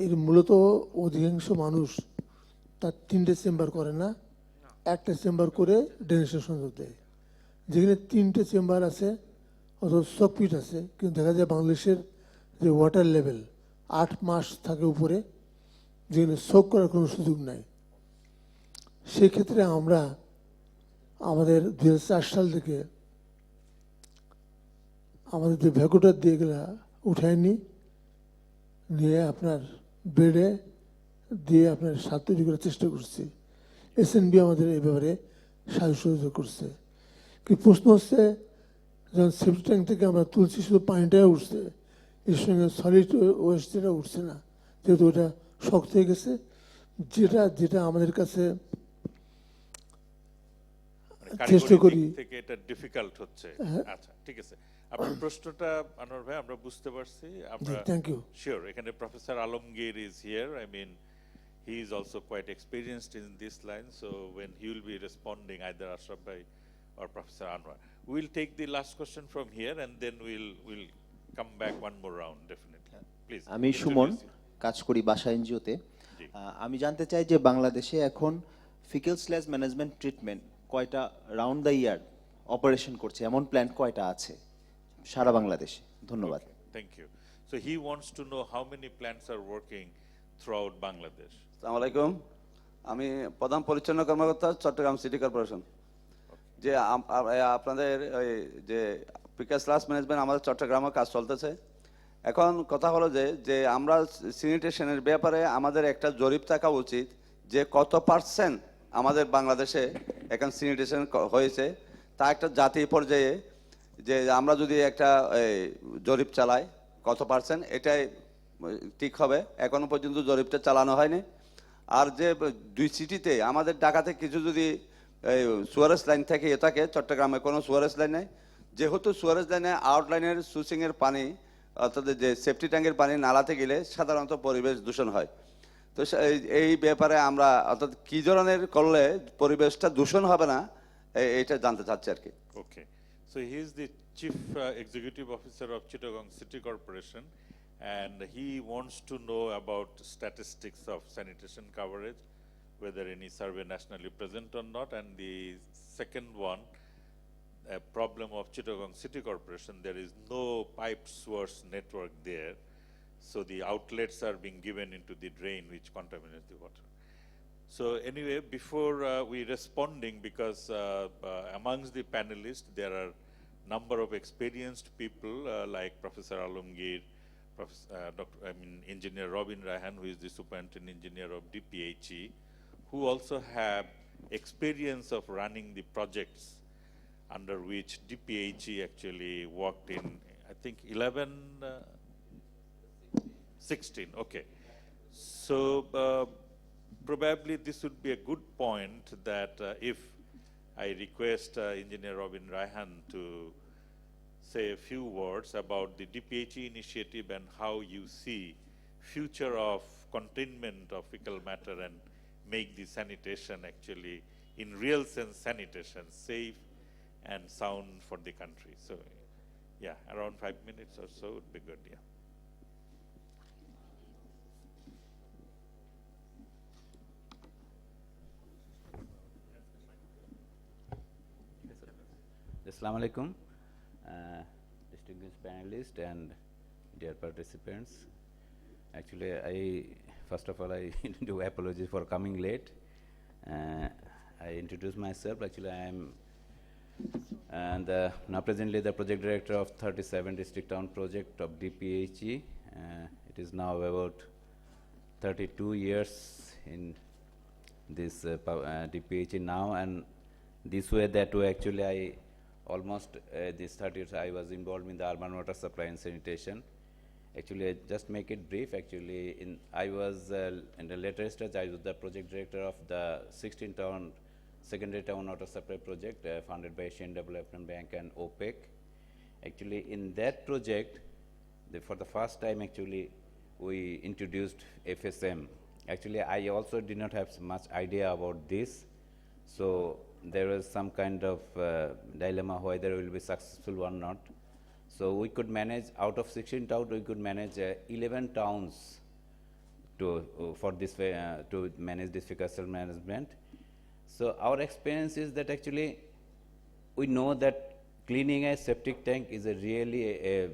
এর মূলত অধিকাংশ মানুষ তার 3টে চেম্বার করে না, একটা চেম্বার করে ড্রেনেজের সংযোগ দেয়। যেখানে 3টে চেম্বার আছে অথবা সকপিট আছে, কিন্তু দেখা যায় বাংলাদেশের যে ওয়াটার লেভেল 8 মাস থাকে উপরে, যেখানে শোক করার কোনো সুযোগ নাই। সেক্ষেত্রে আমরা আমাদের 2004 সাল থেকে আমাদের যে ভ্যাকুটার দিয়ে গেলা উঠায়নি, নিয়ে আপনার বেডে দিয়ে আপনার সার তৈরি করার চেষ্টা করছি। এসএনবি আমাদের এই ব্যাপারে সাহায্য সহযোগিতা করছে। কি প্রশ্ন হচ্ছে, যখন সেপ্টিক ট্যাঙ্ক থেকে আমরা তুলছি শুধু পানিটাই উঠছে, এর সঙ্গে সলিড ওয়েস্ট যেটা উঠছে না, যেহেতু ওটা শক্ত হয়ে গেছে। যেটা আমাদের কাছে চেষ্টা করি থেকে এটা ডিফিকাল্ট হচ্ছে। আচ্ছা, ঠিক আছে, আপনার প্রশ্নটা আনোয়ার ভাই আমরা বুঝতে পারছি। আমরা থ্যাংক ইউ। শিওর, এখানে professor Alamgir is here. I mean, he is also quite experienced in this line, so when he will be responding, either Ashraf bhai or Professor Anwar, we will take the last question from here and then we'll come back one more round definitely. Please. আমি সুমন, কাজ করি বাসা এনজিওতে। আমি জানতে চাই যে বাংলাদেশে এখন ফিকেল স্ল্যাজ ম্যানেজমেন্ট ট্রিটমেন্ট কয়টা রাউন্ড দ্য ইয়ার অপারেশন করছে, এমন প্ল্যান কয়টা আছে সারা বাংলাদেশে? ধন্যবাদ। Thank you. So he wants to know how many plants are working throughout Bangladesh. আসসালামু আলাইকুম, আমি প্রধান পরিচ্ছন্ন কর্মকর্তা চট্টগ্রাম সিটি কর্পোরেশন। যে আপনাদের ওই যে ফিকেল স্ল্যাজ ম্যানেজমেন্ট আমাদের চট্টগ্রামে কাজ চলতেছে। এখন কথা হলো যে আমরা স্যানিটেশনের ব্যাপারে আমাদের একটা জরিপ থাকা উচিত, যে কত % আমাদের বাংলাদেশে এখন স্যানিটেশন হয়েছে, তা একটা জাতীয় পর্যায়ে যে আমরা যদি একটা জরিপ চালাই কত %, এটাই ঠিক হবে। এখনো পর্যন্ত জরিপটা চালানো হয়নি। আর যে 2 সিটিতে আমাদের ঢাকাতে কিছু যদি সুয়ারেজ লাইন থেকে থাকে, চট্টগ্রামে কোনো সুয়ারেজ লাইন নেই। যেহেতু সুয়ারেজ লাইনে আউটলাইনের সুইচিংয়ের পানি অর্থাৎ যে সেফটি ট্যাঙ্কের পানি নালাতে গেলে সাধারণত পরিবেশ দূষণ হয়। তো এই ব্যাপারে আমরা অর্থাৎ কী ধরনের করলে পরিবেশটা দূষণ হবে না, এইটা জানতে চাচ্ছি আর কি। Okay. So he is the Chief Executive Officer of Chittagong City Corporation, and he wants to know about statistics of sanitation coverage, whether any survey nationally present or not. And the second one, a problem of Chittagong City Corporation, there is no piped sewers network there. So the outlets are being given into the drain, which contaminates the water. So anyway, before we responding, because amongst the panelists, there are number of experienced people like Professor Alamgir, Engineer Robin Raihan, who is the Superintendent Engineer of DPHE, who also have experience of running the projects under which DPHE actually worked in, I think, 16, okay. So probably this would be a good point that if I request Engineer Robin Raihan to say a few words about the DPHE initiative and how you see future of containment of fecal matter and make the sanitation actually, in real sense, sanitation safe and sound for the country. So, yeah, around 5 minutes or so would be good, yeah. Assalamu alaikum, distinguished panelists and dear participants. Actually, first of all, I do apologize for coming late. I introduce myself. Actually, I am now presently the project director of 37 district town project of DPHE. It is now about 32 years in this DPHE now, and this way, that way, actually, I almost this 30 years I was involved in the urban water supply and sanitation. Actually, I just make it brief. Actually, I was in the later stage, I was the project director of the 16 town secondary town water supply project funded by Asian Development Bank and OPEC. Actually, in that project, for the first time, actually, we introduced FSM. Actually, I also did not have much idea about this, so there was some kind of dilemma whether it will be successful or not. So we could manage, out of 16 towns, we could manage 11 towns to manage this fecal management. So our experience is that actually we know that cleaning a septic tank is a really a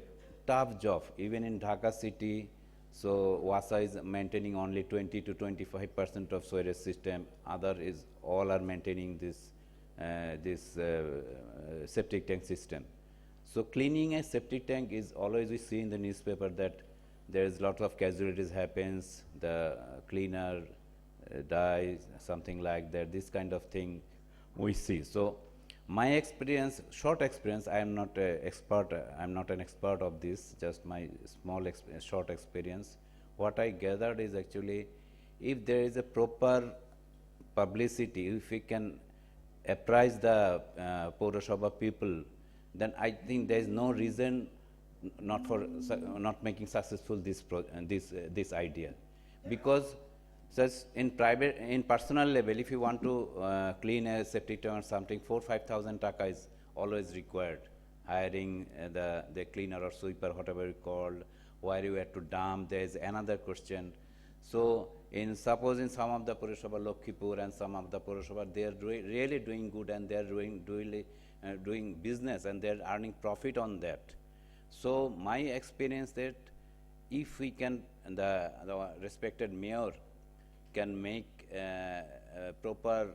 tough job, even in Dhaka city. So WASA is maintaining only 20 to 25% of sewerage system. Other is all are maintaining this septic tank system. So cleaning a septic tank is always, we see in the newspaper that there is lots of casualties happens, the cleaner dies, something like that, this kind of thing we see. So my experience, short experience, I am not an expert, I'm not an expert of this, just my short experience. What I gathered is actually, if there is a proper publicity, if we can apprise the Paura Sabha people, then I think there is no reason not making successful this idea, because just in personal level, if you want to clean a septic tank or something, 4,000–5,000 taka is always required. Hiring the cleaner or sweeper, whatever you call, where you have to dump, there is another question. So suppose in some of the Paura Sabha Lakhipur and some of the Paura Sabha, they are really doing good, and they are doing business, and they are earning profit on that. So my experience that if we can, the respected mayor can make proper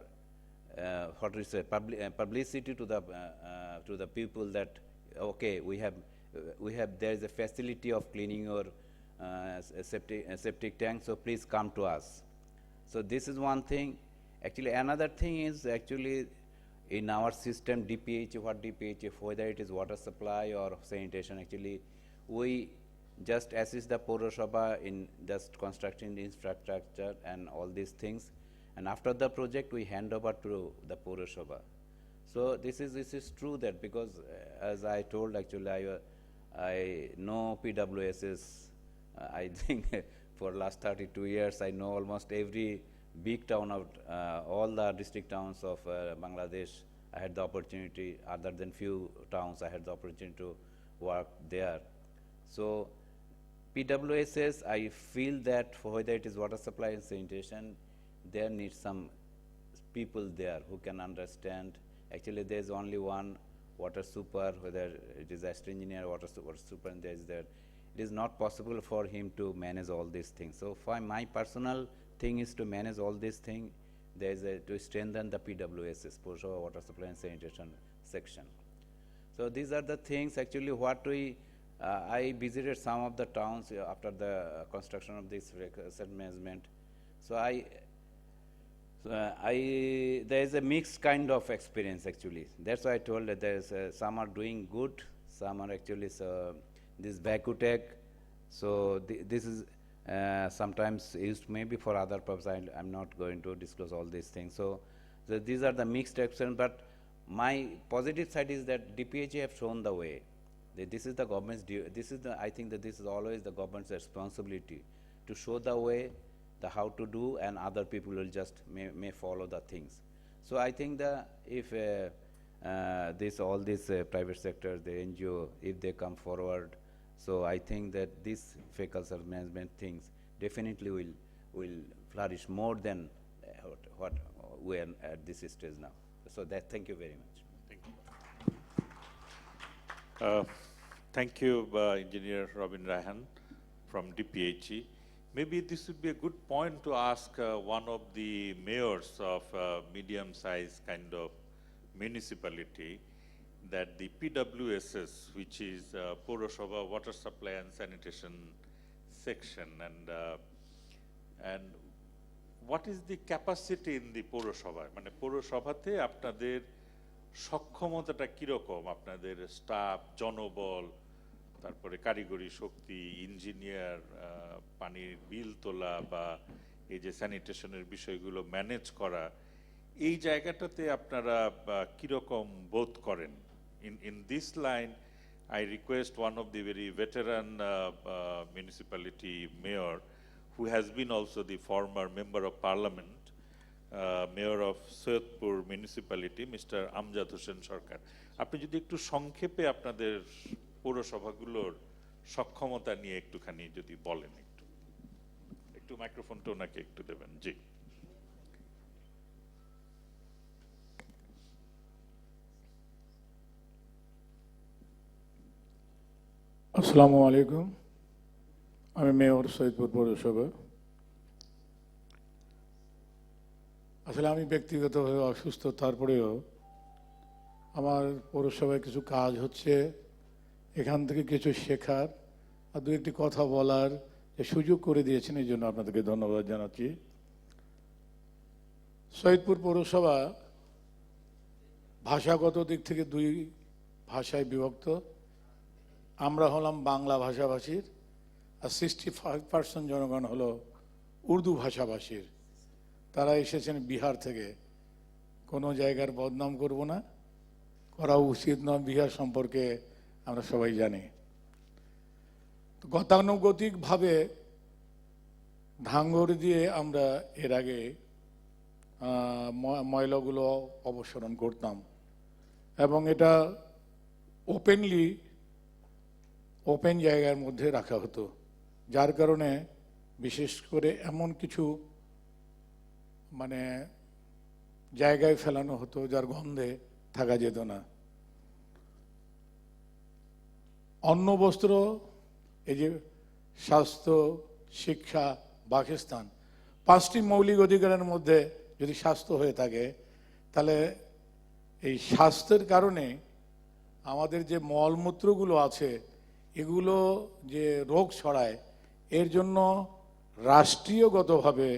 publicity to the people that okay, we have there is a facility of cleaning your septic tank, so please come to us. So this is one thing. Actually, another thing is actually in our system DPHE, whether it is water supply or sanitation, actually we just assist the Paura Sabha in just constructing the infrastructure and all these things, and after the project we hand over to the Paura Sabha. So this is true, that because as I told, actually I know PWSs. I think for last 32 years I know almost every big town of all the district towns of Bangladesh I had the opportunity, other than few towns, I had the opportunity to work there. So PWSS, I feel that for whether it is water supply and sanitation, there needs some people there who can understand. Actually, there is only one water super, whether it is assistant engineer, water super, and there is there. It is not possible for him to manage all these things. So for my personal thing is to manage all these things. There is to strengthen the PWSS, Purushabha Water Supply and Sanitation section. So these are the things actually what we, I visited some of the towns after the construction of this record management. So there is a mixed kind of experience actually. That's why I told that there's some are doing good, some are actually this Bakutech. So this is sometimes used maybe for other purposes. I'm not going to disclose all these things. So these are the mixed experience. But my positive side is that DPHA have shown the way. This is the government's I think that this is always the government's responsibility to show the way, the how to do, and other people will just may follow the things. So I think that if all these private sector, the NGO, if they come forward, so I think that this fecal service management things definitely will flourish more than what we are at this stage now. So that, thank you very much. Thank you. Thank you, Engineer Robin Raihan from DPHE. Maybe this would be a good point to ask one of the mayors of medium-sized kind of municipality that the PWSS, which is Purushabha Water Supply and Sanitation section, and what is the capacity in the Purushabha? মানে পৌরসভাতে আপনাদের সক্ষমতাটা কিরকম, আপনাদের staff, জনবল, তারপরে কারিগরি শক্তি, engineer, পানির বিল তোলা বা এই যে স্যানিটেশনের বিষয়গুলো ম্যানেজ করা, এই জায়গাটাতে আপনারা কিরকম বোধ করেন? In this line, I request one of the very veteran municipality mayor, who has been also the former member of parliament, mayor of Soyodpur municipality, Mr. Amjad Hossain Sarkar. আপনি যদি একটু সংক্ষেপে আপনাদের পৌরসভাগুলোর সক্ষমতা নিয়ে একটুখানি যদি বলেন, একটু মাইক্রোফোনটা ওনাকে একটু দেবেন। জি। আসসালামু আলাইকুম, আমি মেয়র সৈয়দপুর পৌরসভা। আসলে আমি ব্যক্তিগতভাবে অসুস্থ, তারপরেও আমার পৌরসভায় কিছু কাজ হচ্ছে, এখান থেকে কিছু শেখার আর দু একটি কথা বলার যে সুযোগ করে দিয়েছেন, এই জন্য আপনাদেরকে ধন্যবাদ জানাচ্ছি। সৈয়দপুর পৌরসভা ভাষাগত দিক থেকে দুই ভাষায় বিভক্ত। আমরা হলাম বাংলা ভাষাভাষীর, আর 65% জনগণ হলো উর্দু ভাষাভাষীর। তারা এসেছেন বিহার থেকে। কোনো জায়গার বদনাম করব না, করা উচিত নয়, বিহার সম্পর্কে আমরা সবাই জানি। গতানুগতিকভাবে ঢাঙ্গর দিয়ে আমরা এর আগে ময়লাগুলো অপসারণ করতাম, এবং এটা ওপেন জায়গার মধ্যে রাখা হতো, যার কারণে বিশেষ করে এমন কিছু জায়গায় ফেলানো হতো যার গন্ধে থাকা যেত না। অন্ন, বস্ত্র, এই যে স্বাস্থ্য, শিক্ষা, বাসস্থান, 5টি মৌলিক অধিকারের মধ্যে যদি স্বাস্থ্য হয়ে থাকে, তাহলে এই স্বাস্থ্যের কারণে আমাদের যে মলমূত্রগুলো আছে এগুলো যে রোগ ছড়ায়, এর জন্য রাষ্ট্রীয়গতভাবে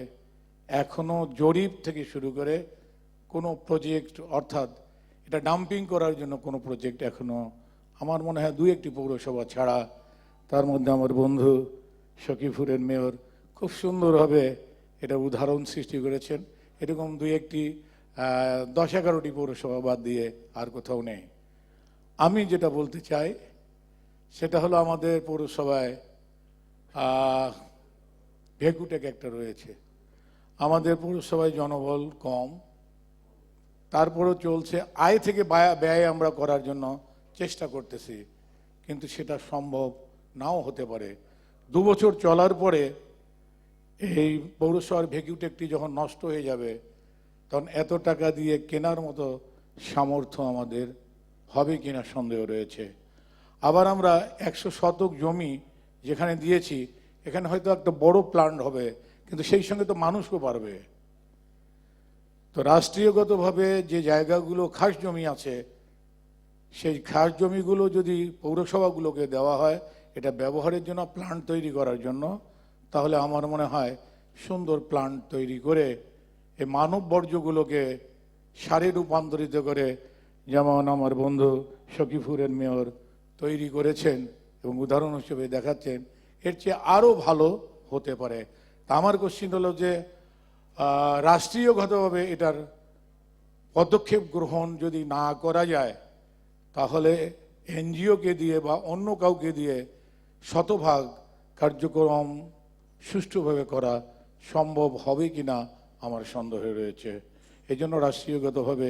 এখনো জরিপ থেকে শুরু করে কোনো প্রজেক্ট, অর্থাৎ এটা ডাম্পিং করার জন্য কোনো প্রজেক্ট এখনো আমার মনে হয় 2-1টি পৌরসভা ছাড়া, তার মধ্যে আমার বন্ধু সখীপুরের মেয়র খুব সুন্দরভাবে এটা উদাহরণ সৃষ্টি করেছেন। এরকম 2-1টি 10-11টি পৌরসভা বাদ দিয়ে আর কোথাও নেই। আমি যেটা বলতে চাই সেটা হলো আমাদের পৌরসভায় ভেকুটেক একটা রয়েছে। আমাদের পৌরসভায় জনবল কম, তারপরেও চলছে, আয় থেকে ব্যয় আমরা করার জন্য চেষ্টা করতেছি, কিন্তু সেটা সম্ভব নাও হতে পারে। 2 বছর চলার পরে এই পৌরসভার ভ্যাকুটেকটি যখন নষ্ট হয়ে যাবে, তখন এত টাকা দিয়ে কেনার মতো সামর্থ্য আমাদের হবে কিনা সন্দেহ রয়েছে। আবার আমরা 100 শতক জমি যেখানে দিয়েছি, এখানে হয়তো একটা বড় প্ল্যান্ট হবে, কিন্তু সেই সঙ্গে তো মানুষও পারবে। তো রাষ্ট্রীয়গতভাবে যে জায়গাগুলো খাস জমি আছে, সেই খাস জমিগুলো যদি পৌরসভাগুলোকে দেওয়া হয় এটা ব্যবহারের জন্য, প্ল্যান্ট তৈরি করার জন্য, তাহলে আমার মনে হয় সুন্দর প্ল্যান্ট তৈরি করে এই মানব বর্জ্যগুলোকে সারে রূপান্তরিত করে, যেমন আমার বন্ধু সখীপুরের মেয়র তৈরি করেছেন এবং উদাহরণ হিসেবে দেখাচ্ছেন, এর চেয়ে আরও ভালো হতে পারে। তা আমার কোশ্চিন হলো যে রাষ্ট্রীয়গতভাবে এটার পদক্ষেপ গ্রহণ যদি না করা যায়, তাহলে এনজিওকে দিয়ে বা অন্য কাউকে দিয়ে শতভাগ কার্যক্রম সুষ্ঠুভাবে করা সম্ভব হবে কিনা আমার সন্দেহ রয়েছে। এই জন্য রাষ্ট্রীয়গতভাবে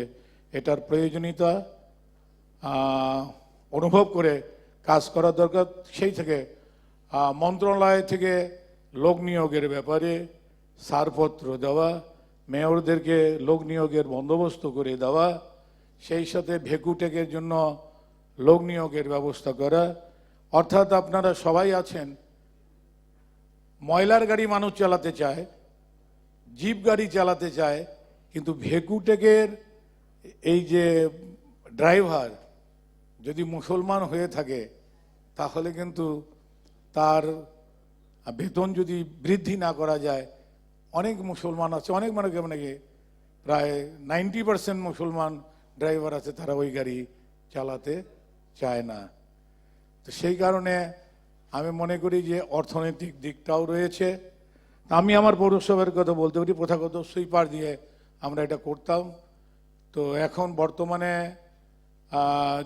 এটার প্রয়োজনীয়তা অনুভব করে কাজ করা দরকার। সেই থেকে মন্ত্রণালয় থেকে লোক নিয়োগের ব্যাপারে ছাড়পত্র দেওয়া, মেয়রদেরকে লোক নিয়োগের বন্দোবস্ত করে দেওয়া, সেই সাথে ভ্যাকুটেকের জন্য লোক নিয়োগের ব্যবস্থা করা। অর্থাৎ আপনারা সবাই আছেন, ময়লার গাড়ি মানুষ চালাতে চায়, জিপ গাড়ি চালাতে চায়, কিন্তু ভ্যাকুটেকের এই যে ড্রাইভার যদি মুসলমান হয়ে থাকে, তাহলে কিন্তু তার বেতন যদি বৃদ্ধি না করা যায়, অনেক মুসলমান আছে, অনেক মানে প্রায় 90% মুসলমান ড্রাইভার আছে, তারা ওই গাড়ি চালাতে চায় না। তো সেই কারণে আমি মনে করি যে অর্থনৈতিক দিকটাও রয়েছে। আমি আমার পৌরসভার কথা বলতে পারি, প্রথাগত সুইপার দিয়ে আমরা এটা করতাম। তো এখন বর্তমানে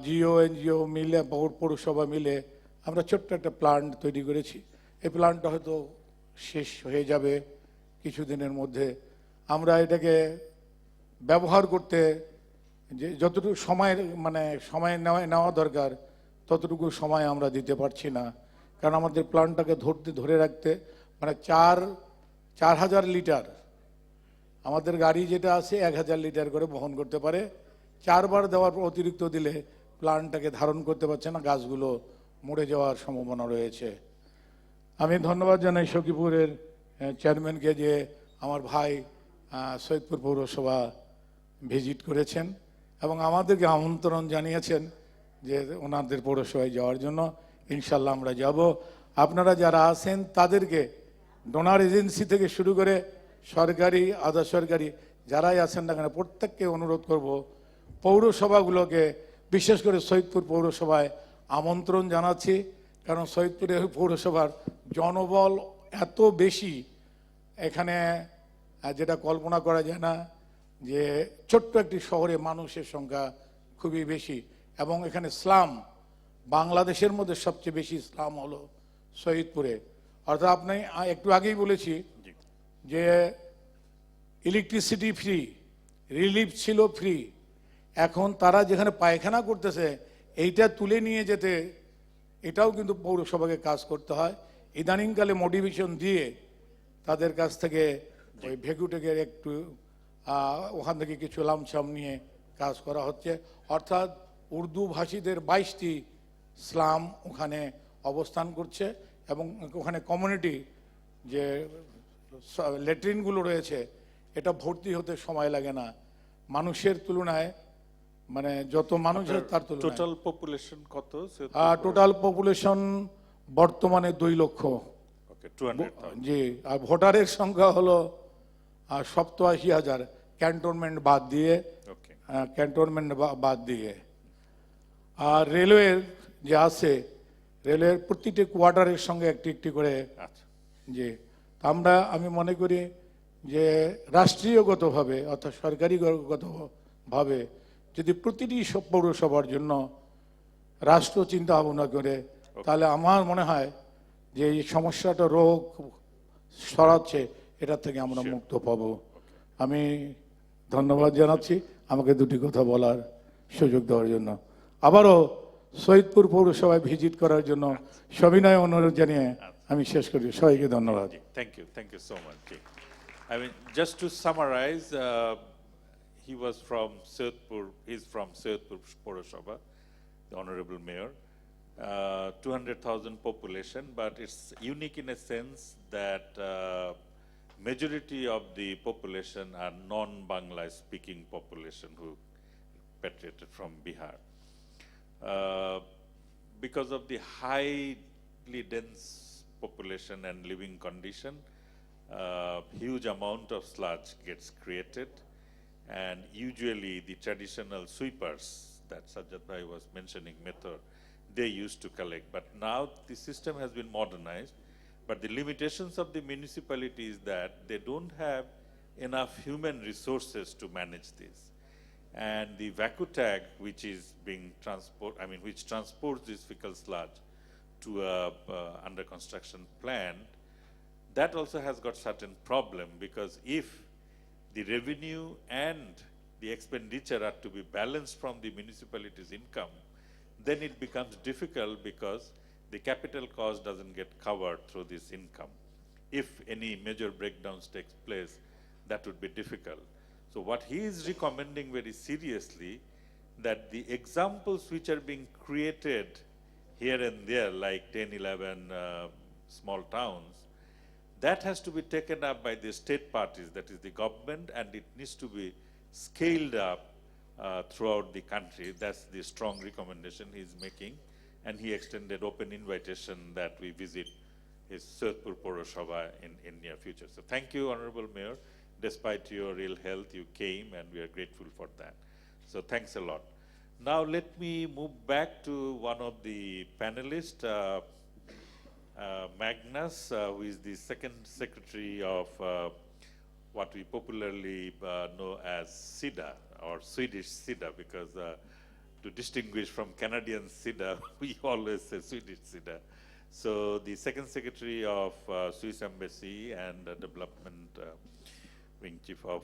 জিও এনজিও মিলে, পৌরসভা মিলে আমরা ছোট্ট একটা প্ল্যান্ট তৈরি করেছি। এই প্ল্যান্টটা হয়তো শেষ হয়ে যাবে কিছুদিনের মধ্যে। আমরা এটাকে ব্যবহার করতে যে যতটুকু সময় নেওয়া দরকার, ততটুকু সময় আমরা দিতে পারছি না। কারণ আমাদের প্ল্যান্টটাকে ধরে রাখতে 4,000 লিটার, আমাদের গাড়ি যেটা আছে 1,000 লিটার করে বহন করতে পারে। 4 বার দেওয়ার পর অতিরিক্ত দিলে প্ল্যান্টটাকে ধারণ করতে পারছে না, গাছগুলো মরে যাওয়ার সম্ভাবনা রয়েছে। আমি ধন্যবাদ জানাই সখীপুরের চেয়ারম্যানকে যে আমার ভাই সৈয়দপুর পৌরসভা ভিজিট করেছেন এবং আমাদেরকে আমন্ত্রণ জানিয়েছেন যে ওনাদের পৌরসভায় যাওয়ার জন্য। ইনশাল্লাহ আমরা যাব। আপনারা যারা আছেন তাদেরকে ডোনার এজেন্সি থেকে শুরু করে সরকারি আধা সরকারি যারাই আছেন না কেন, প্রত্যেককে অনুরোধ করব পৌরসভাগুলোকে, বিশেষ করে সৈয়দপুর পৌরসভায় আমন্ত্রণ জানাচ্ছি। কারণ সৈয়দপুরের পৌরসভার জনবল এত বেশি, এখানে যেটা কল্পনা করা যায় না, যে ছোট্ট একটি শহরে মানুষের সংখ্যা খুবই বেশি এবং এখানে ইসলাম, বাংলাদেশের মধ্যে সবচেয়ে বেশি ইসলাম হলো সৈয়দপুরে। অর্থাৎ আপনি একটু আগেই বলেছি যে ইলেকট্রিসিটি ফ্রি, রিলিফ ছিল ফ্রি, এখন তারা যেখানে পায়খানা করতেছে এইটা তুলে নিয়ে যেতে এটাও কিন্তু পৌরসভাকে কাজ করতে হয়। ইদানিংকালে মোটিভেশন দিয়ে তাদের কাছ থেকে ওই ভ্যাকুটেকের একটু ওখান থেকে কিছু লামসাম নিয়ে কাজ করা হচ্ছে। অর্থাৎ উর্দু ভাষীদের 22টি ইসলাম ওখানে অবস্থান করছে এবং ওখানে কমিউনিটি যে ল্যাট্রিনগুলো রয়েছে এটা ভর্তি হতে সময় লাগে না। মানুষের তুলনায় যত মানুষ তার তুলনায় টোটাল পপুলেশন কত? টোটাল পপুলেশন বর্তমানে 2 লক্ষ। জি, আর ভোটারের সংখ্যা হলো 87,000 ক্যান্টনমেন্ট বাদ দিয়ে। আর রেলওয়ের যে আছে, রেলওয়ের প্রতিটি কোয়ার্টারের সঙ্গে একটি করে। জি, আমি মনে করি যে রাষ্ট্রীয়গতভাবে অর্থাৎ সরকারিগতভাবে যদি প্রতিটি পৌরসভার জন্য রাষ্ট্র চিন্তা ভাবনা করে, তাহলে আমার মনে হয় যে এই সমস্যাটা রোগ ছড়াচ্ছে, এটা থেকে আমরা মুক্ত পাবো। আমি ধন্যবাদ জানাচ্ছি। আমাকে দুটি কথা বলার সুযোগ দেওয়ার জন্য। আবারও সৈয়দপুর পৌরসভায় ভিজিট করার জন্য সবিনয় অনুরোধ জানিয়ে আমি শেষ করি। সবাইকে ধন্যবাদ। Thank you so much. I mean, just to summarize, he was from Saidpur, he's from Saidpur Poroshaba, the Honorable Mayor. 200,000 population, but it's unique in a sense that majority of the population are non-Bangla speaking population who repatriated from Bihar. Because of the highly dense population and living condition, huge amount of sludge gets created, and usually the traditional sweepers that Sajjad Bhai was mentioning, Method, they used to collect. But now the system has been modernized, but the limitations of the municipality is that they don't have enough human resources to manage this. And the VacuTag, which is being which transports this fecal sludge to a under construction plant, that also has got certain problem, because if the revenue and the expenditure are to be balanced from the municipality's income, then it becomes difficult because the capital cost doesn't get covered through this income. If any major breakdowns takes place, that would be difficult. So what he is recommending very seriously, that the examples which are being created here and there, like 10, 11 small towns, that has to be taken up by the state parties, that is the government, and it needs to be scaled up throughout the country. That's the strong recommendation he is making, and he extended open invitation that we visit his Saidpur Poroshaba in near future. So thank you, Honorable Mayor. Despite your ill health, you came, and we are grateful for that. So thanks a lot. Now let me move back to one of the panelists, Magnus, who is the second secretary of what we popularly know as SIDA, or Swedish SIDA, because to distinguish from Canadian SIDA, we always say Swedish SIDA. So the second secretary of Swiss Embassy and Development Wing Chief of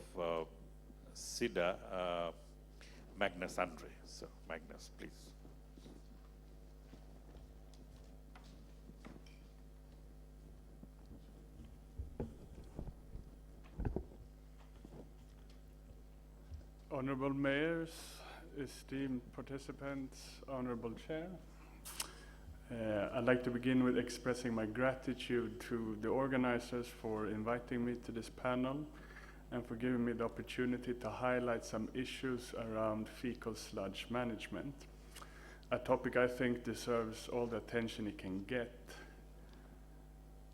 SIDA, Magnus Andre. So Magnus, please. Honorable mayors, esteemed participants, honorable chair. I'd like to begin with expressing my gratitude to the organizers for inviting me to this panel and for giving me the opportunity to highlight some issues around fecal sludge management, a topic I think deserves all the attention it can get.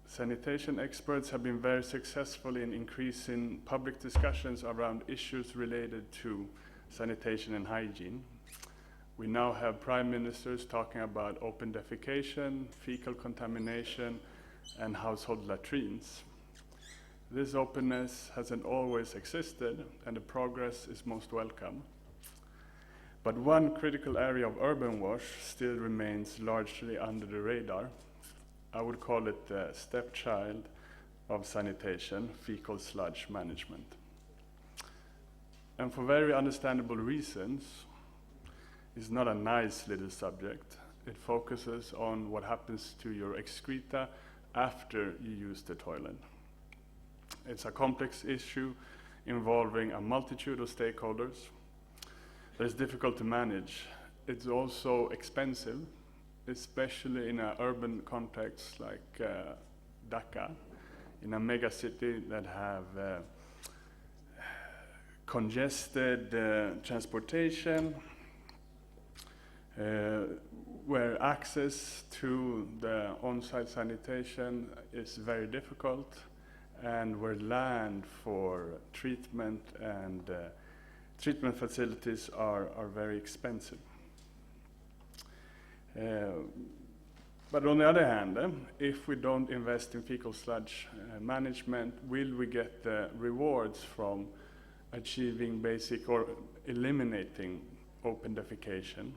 Sanitation experts have been very successful in increasing public discussions around issues related to sanitation and hygiene. We now have prime ministers talking about open defecation, fecal contamination, and household latrines. This openness hasn't always existed, and the progress is most welcome. But one critical area of urban wash still remains largely under the radar. I would call it the stepchild of sanitation, fecal sludge management. And for very understandable reasons, it's not a nice little subject. It focuses on what happens to your excreta after you use the toilet. It's a complex issue involving a multitude of stakeholders that is difficult to manage. It's also expensive, especially in an urban context like Dhaka, in a mega city that have congested transportation, where access to the on-site sanitation is very difficult, and where land for treatment and treatment facilities are very expensive. But on the other hand, if we don't invest in fecal sludge management, will we get the rewards from achieving basic or eliminating open defecation,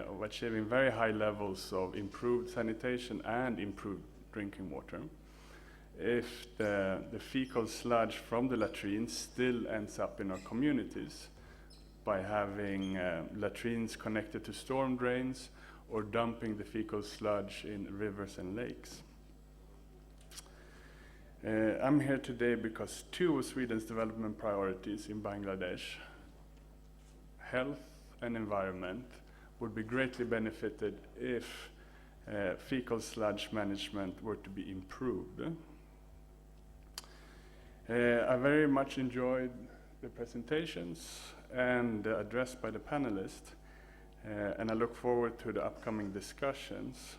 of achieving very high levels of improved sanitation and improved drinking water, if the fecal sludge from the latrines still ends up in our communities by having latrines connected to storm drains or dumping the fecal sludge in rivers and lakes. I'm here today because two of Sweden's development priorities in Bangladesh, health and environment, would be greatly benefited if fecal sludge management were to be improved. I very much enjoyed the presentations and the address by the panelists, and I look forward to the upcoming discussions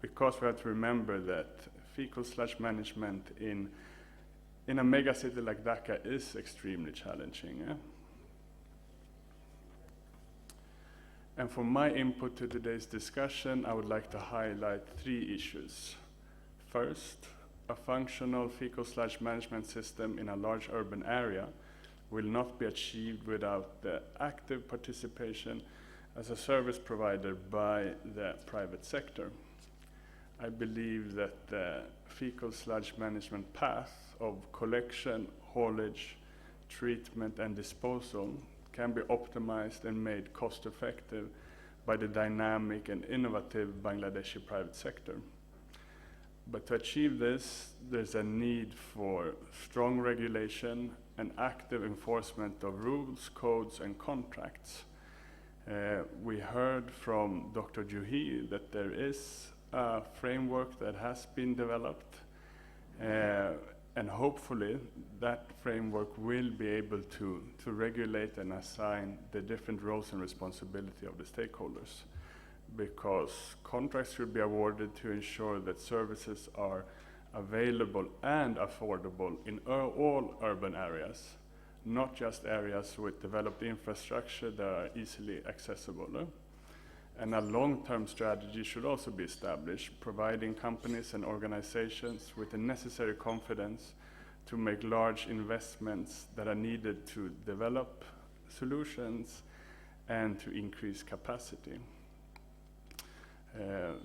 because we have to remember that fecal sludge management in a mega city like Dhaka is extremely challenging. And for my input to today's discussion, I would like to highlight three issues. First, a functional fecal sludge management system in a large urban area will not be achieved without the active participation as a service provider by the private sector. I believe that the fecal sludge management path of collection, haulage, treatment, and disposal can be optimized and made cost-effective by the dynamic and innovative Bangladeshi private sector. But to achieve this, there's a need for strong regulation and active enforcement of rules, codes, and contracts. We heard from Dr. Juhi that there is a framework that has been developed, and hopefully that framework will be able to regulate and assign the different roles and responsibility of the stakeholders, because contracts should be awarded to ensure that services are available and affordable in all urban areas, not just areas with developed infrastructure that are easily accessible. And a long-term strategy should also be established, providing companies and organizations with the necessary confidence to make large investments that are needed to develop solutions and to increase capacity.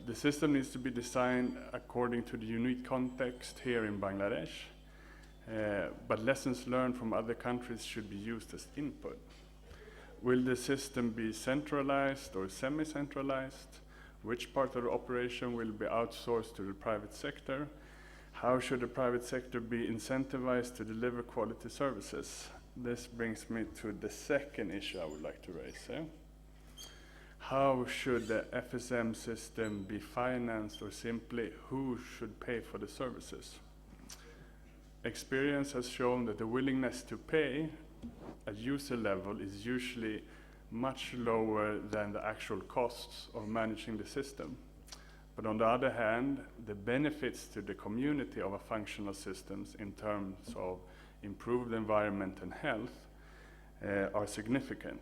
The system needs to be designed according to the unique context here in Bangladesh, but lessons learned from other countries should be used as input. Will the system be centralized or semi-centralized? Which part of the operation will be outsourced to the private sector? How should the private sector be incentivized to deliver quality services? This brings me to the second issue I would like to raise. How should the FSM system be financed, or simply who should pay for the services? Experience has shown that the willingness to pay at user level is usually much lower than the actual costs of managing the system. But on the other hand, the benefits to the community of a functional systems in terms of improved environment and health are significant.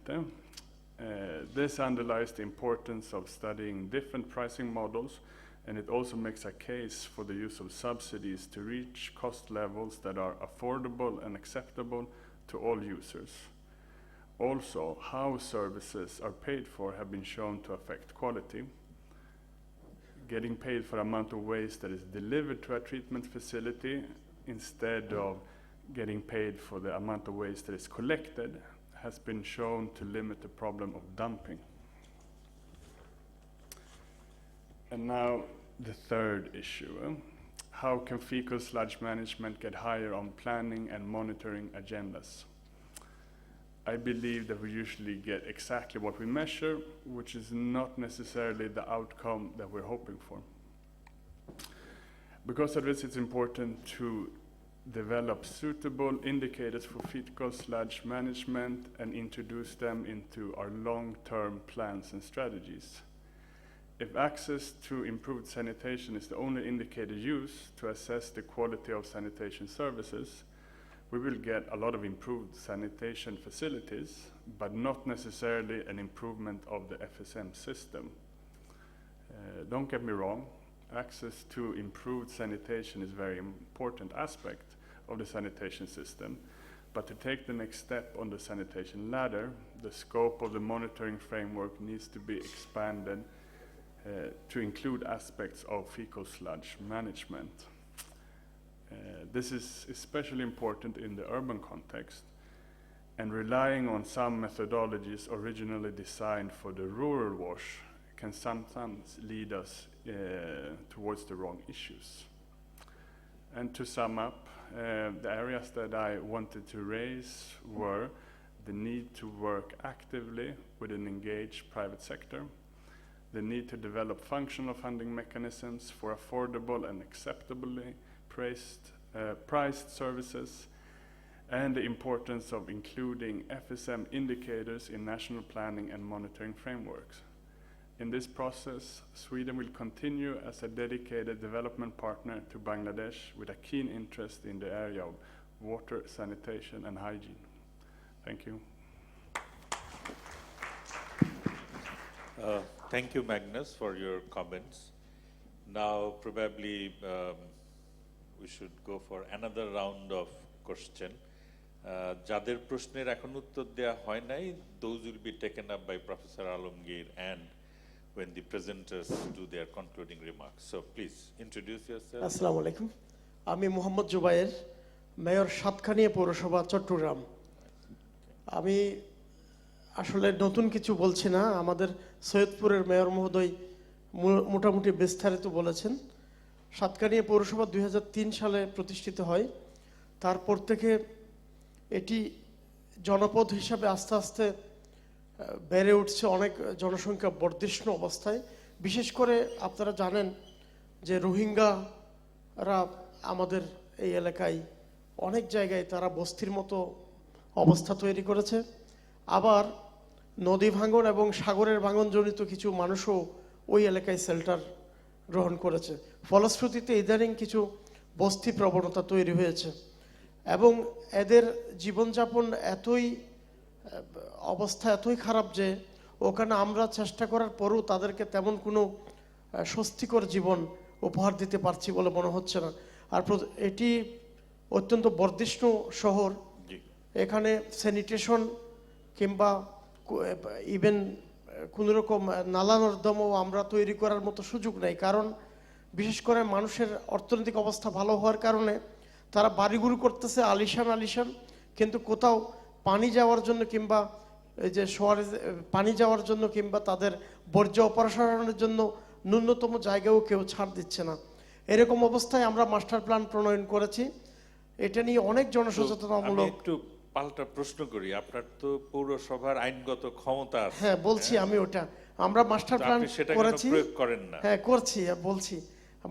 This underlies the importance of studying different pricing models, and it also makes a case for the use of subsidies to reach cost levels that are affordable and acceptable to all users. Also, how services are paid for have been shown to affect quality. Getting paid for amount of waste that is delivered to a treatment facility instead of getting paid for the amount of waste that is collected has been shown to limit the problem of dumping. And now the third issue. How can fecal sludge management get higher on planning and monitoring agendas? I believe that we usually get exactly what we measure, which is not necessarily the outcome that we're hoping for. Because of this, it's important to develop suitable indicators for fecal sludge management and introduce them into our long-term plans and strategies. If access to improved sanitation is the only indicator used to assess the quality of sanitation services, we will get a lot of improved sanitation facilities, but not necessarily an improvement of the FSM system. Don't get me wrong, access to improved sanitation is a very important aspect of the sanitation system, but to take the next step on the sanitation ladder, the scope of the monitoring framework needs to be expanded to include aspects of fecal sludge management. This is especially important in the urban context. And relying on some methodologies originally designed for the rural wash can sometimes lead us towards the wrong issues. And to sum up, the areas that I wanted to raise were the need to work actively with an engaged private sector, the need to develop functional funding mechanisms for affordable and acceptably priced services, and the importance of including FSM indicators in national planning and monitoring frameworks. In this process, Sweden will continue as a dedicated development partner to Bangladesh with a keen interest in the area of water, sanitation, and hygiene. Thank you. Thank you, Magnus, for your comments. Now, probably we should go for another round of question. যাদের প্রশ্নের এখন উত্তর দেয়া হয় নাই, those will be taken up by Professor Alamgir and when the presenters do their concluding remarks. So please introduce yourself. আসসালামু আলাইকুম, আমি মোহাম্মদ জুবায়ের, মেয়র সাতখানিয়া পৌরসভা চট্টগ্রাম। আমি আসলে নতুন কিছু বলছি না, আমাদের সৈয়দপুরের মেয়র মহোদয় মোটামুটি বিস্তারিত বলেছেন। সাতখানিয়া পৌরসভা 2003 সালে প্রতিষ্ঠিত হয়, তারপর থেকে এটি জনপদ হিসাবে আস্তে আস্তে বেড়ে উঠছে, অনেক জনসংখ্যা বর্ধিষ্ণু অবস্থায়। বিশেষ করে আপনারা জানেন যে রোহিঙ্গারা আমাদের এই এলাকায় অনেক জায়গায় তারা বস্তির মতো অবস্থা তৈরি করেছে। আবার নদী ভাঙন এবং সাগরের ভাঙনজনিত কিছু মানুষও ওই এলাকায় শেল্টার গ্রহণ করেছে। ফলশ্রুতিতে ইদানিং কিছু বস্তি প্রবণতা তৈরি হয়েছে এবং এদের জীবনযাপন অবস্থা এতই খারাপ যে ওখানে আমরা চেষ্টা করার পরও তাদেরকে তেমন কোনো স্বস্তিকর জীবন উপহার দিতে পারছি বলে মনে হচ্ছে না। আর এটি অত্যন্ত বর্ধিষ্ণু শহর, এখানে স্যানিটেশন কিংবা ইভেন কোনো রকম নালা নর্দমাও আমরা তৈরি করার মতো সুযোগ নেই। কারণ বিশেষ করে মানুষের অর্থনৈতিক অবস্থা ভালো হওয়ার কারণে তারা বাড়িঘর করতেছে আলিশান, কিন্তু কোথাও পানি যাওয়ার জন্য কিংবা এই যে শহরে পানি যাওয়ার জন্য কিংবা তাদের বর্জ্য অপসারণের জন্য ন্যূনতম জায়গাও কেউ ছাড় দিচ্ছে না। এরকম অবস্থায় আমরা মাস্টার প্ল্যান প্রণয়ন করেছি, এটা নিয়ে অনেক জনসচেতনামূলক। একটু পাল্টা প্রশ্ন করি, আপনার তো পৌরসভার আইনগত ক্ষমতা আছে। হ্যাঁ বলছি, আমি ওটা আমরা মাস্টার প্ল্যান করেছি, করেন না? হ্যাঁ করছি, বলছি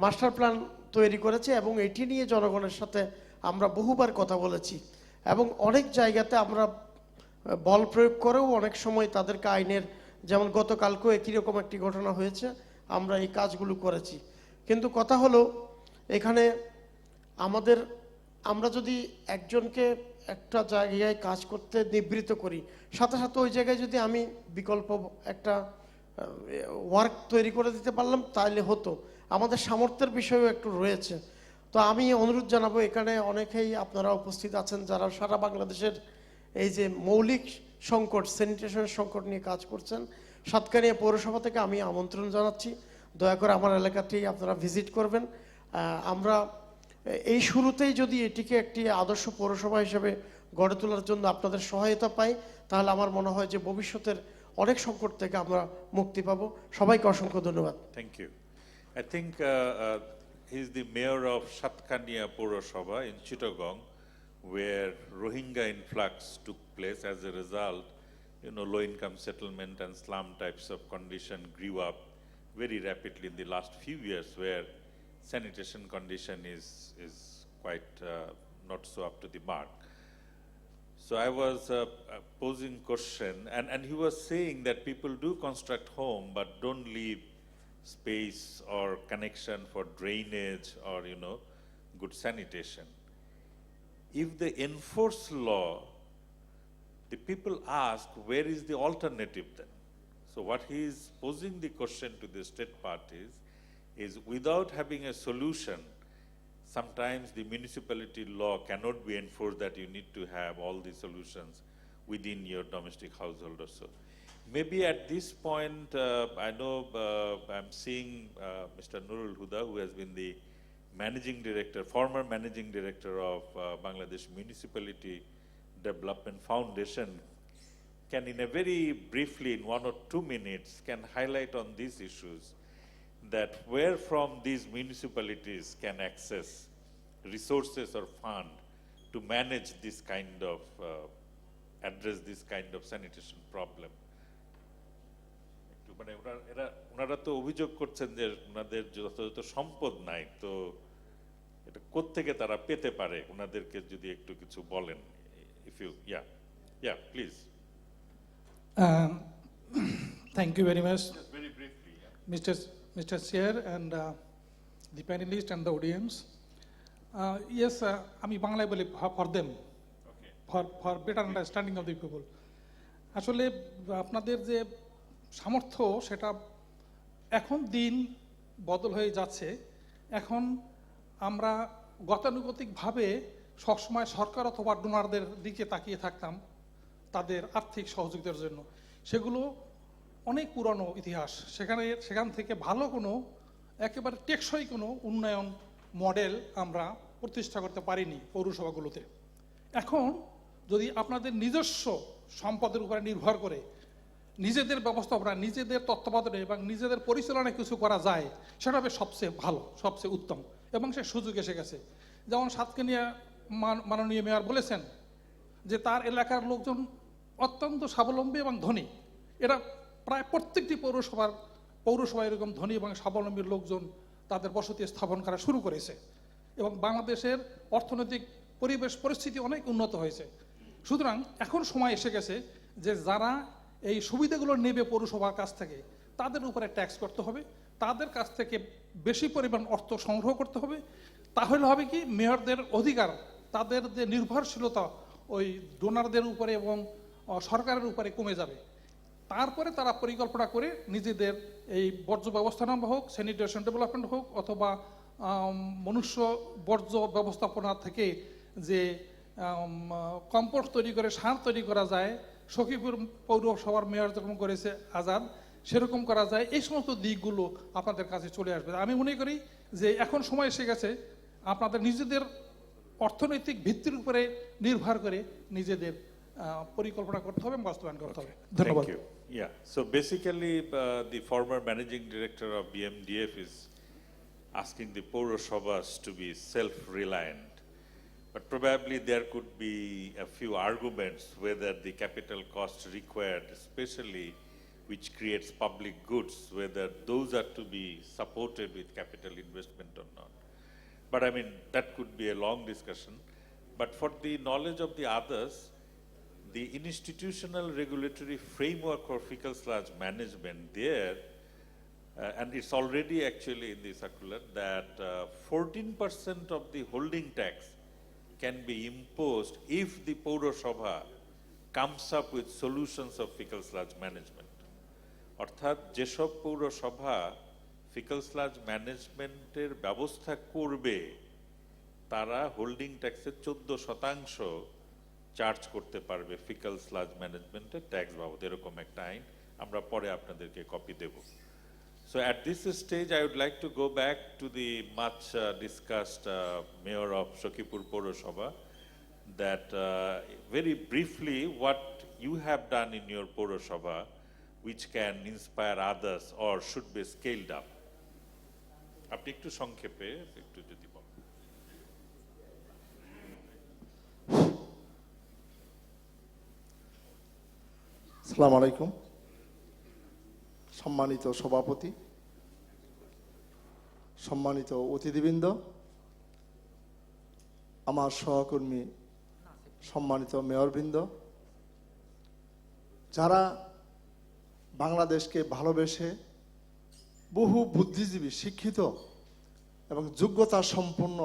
মাস্টার প্ল্যান তৈরি করেছে এবং এটি নিয়ে জনগণের সাথে আমরা বহুবার কথা বলেছি এবং অনেক জায়গাতে আমরা বল প্রয়োগ করেও অনেক সময় তাদেরকে আইনের, যেমন গতকালকেও একই রকম একটি ঘটনা হয়েছে, আমরা এই কাজগুলো করেছি। কিন্তু কথা হলো এখানে আমরা যদি একজনকে একটা জায়গায় কাজ করতে নিবৃত্ত করি, সাথে সাথে ওই জায়গায় যদি আমি বিকল্প একটা ওয়ার্ক তৈরি করে দিতে পারলাম তাহলে হতো। আমাদের সামর্থ্যের বিষয়ও একটু রয়েছে। তো আমি অনুরোধ জানাবো, এখানে অনেকেই আপনারা উপস্থিত আছেন যারা সারা বাংলাদেশের এই যে মৌলিক সংকট, স্যানিটেশনের সংকট নিয়ে কাজ করছেন। সাতকানিয়া পৌরসভা থেকে আমি আমন্ত্রণ জানাচ্ছি, দয়া করে আমার এলাকাটি আপনারা ভিজিট করবেন। আমরা এই শুরুতেই যদি এটিকে একটি আদর্শ পৌরসভা হিসেবে গড়ে তোলার জন্য আপনাদের সহায়তা পাই, তাহলে আমার মনে হয় যে ভবিষ্যতের অনেক সংকট থেকে আমরা মুক্তি পাবো। সবাইকে অসংখ্য ধন্যবাদ। Thank you. I think he's the mayor of Satkania Purosabha in Chittagong, where Rohingya influx took place. As a result, low-income settlement and slum types of condition grew up very rapidly in the last few years, where sanitation condition is quite not so up to the mark. So I was posing question, and he was saying that people do construct home but don't leave space or connection for drainage or good sanitation. If they enforce law, the people ask, where is the alternative then? So what he is posing the question to the state parties is, without having a solution, sometimes the municipality law cannot be enforced that you need to have all the solutions within your domestic household or so. Maybe at this point, I know I'm seeing Mr. Nurul Huda, who has been the former managing director of Bangladesh Municipality Development Foundation can, in a very briefly, in 1 or 2 minutes, can highlight on these issues that where from these municipalities can access resources or fund to manage this kind of, address this kind of sanitation problem. মানে ওনারা তো অভিযোগ করছেন যে ওনাদের যথাযথ সম্পদ নাই, তো এটা কোত্থেকে তারা পেতে পারে, ওনাদেরকে যদি একটু কিছু বলেন, if you, yeah, please. Thank you very much, Just very briefly. Yeah. Mr. Chair and the panelists and the audience. Yes, আমি বাংলায় বলি for them, for better understanding of the people. আসলে আপনাদের যে সামর্থ্য সেটা এখন দিন বদল হয়ে যাচ্ছে। এখন আমরা গতানুগতিকভাবে সবসময় সরকার অথবা ডোনারদের দিকে তাকিয়ে থাকতাম তাদের আর্থিক সহযোগিতার জন্য। সেগুলো অনেক পুরনো ইতিহাস, সেখান থেকে ভালো কোনো একেবারে টেকসই কোনো উন্নয়ন মডেল আমরা প্রতিষ্ঠা করতে পারিনি পৌরসভাগুলোতে। এখন যদি আপনাদের নিজস্ব সম্পদের উপরে নির্ভর করে নিজেদের ব্যবস্থাপনা, নিজেদের তত্ত্বাবধানে এবং নিজেদের পরিচালনায় কিছু করা যায়, সেটা হবে সবচেয়ে ভালো, সবচেয়ে উত্তম, এবং সে সুযোগ এসে গেছে। যেমন সাতকানিয়া মাননীয় মেয়র বলেছেন যে তার এলাকার লোকজন অত্যন্ত স্বাবলম্বী এবং ধনী। এরা প্রায় প্রত্যেকটি পৌরসভায় এরকম ধনী এবং স্বাবলম্বী লোকজন তাদের বসতি স্থাপন করা শুরু করেছে, এবং বাংলাদেশের অর্থনৈতিক পরিস্থিতি অনেক উন্নত হয়েছে। সুতরাং এখন সময় এসে গেছে যে যারা এই সুবিধাগুলো নেবে পৌরসভার কাছ থেকে, তাদের উপরে ট্যাক্স করতে হবে, তাদের কাছ থেকে বেশি পরিমাণ অর্থ সংগ্রহ করতে হবে। তাহলে হবে কি, মেয়রদের অধিকার, তাদের যে নির্ভরশীলতা ওই ডোনারদের উপরে এবং সরকারের উপরে কমে যাবে। তারপরে তারা পরিকল্পনা করে নিজেদের এই বর্জ্য ব্যবস্থাপনা হোক, স্যানিটেশন ডেভেলপমেন্ট হোক, অথবা মনুষ্য বর্জ্য ব্যবস্থাপনা থেকে যে কম্পোস্ট তৈরি করে সার তৈরি করা যায়, সখীপুর পৌরসভার মেয়র যেরকম করেছে আজাদ, সেরকম করা যায়। এই সমস্ত দিকগুলো আপনাদের কাছে চলে আসবে। আমি মনে করি যে এখন সময় এসে গেছে আপনাদের নিজেদের অর্থনৈতিক ভিত্তির উপরে নির্ভর করে নিজেদের পরিকল্পনা করতে হবে, বাস্তবায়ন করতে হবে। ধন্যবাদ। Thank you. Yeah, so basically the former managing director of BMDF is asking the Pৌরসভাs to be self-reliant. But probably there could be a few arguments whether the capital costs required, especially which creates public goods, whether those are to be supported with capital investment or not. But I mean, that could be a long discussion. But for the knowledge of the others, the institutional regulatory framework for fecal sludge management there, and it's already actually in the circular, that 14% of the holding tax can be imposed if the Pৌরসভা comes up with solutions of fecal sludge management. অর্থাৎ যেসব পৌরসভা fecal sludge ম্যানেজমেন্টের ব্যবস্থা করবে তারা holding ট্যাক্সের 14% charge করতে পারবে fecal sludge ম্যানেজমেন্টের ট্যাক্স বাবদ। এরকম একটা আইন আমরা পরে আপনাদেরকে কপি দেব। So at this stage, I would like to go back to the much discussed Mayor of Shokipur Pৌরসভা, that very briefly what you have done in your Pৌরসভা which can inspire others or should be scaled up. আপনি একটু সংক্ষেপে একটু যদি বলেন। আসসালামু আলাইকুম। সম্মানিত সভাপতি, সম্মানিত অতিথিবৃন্দ, আমার সহকর্মী, সম্মানিত মেয়রবৃন্দ, যারা বাংলাদেশকে ভালোবেসে বহু বুদ্ধিজীবী, শিক্ষিত এবং যোগ্যতা সম্পন্ন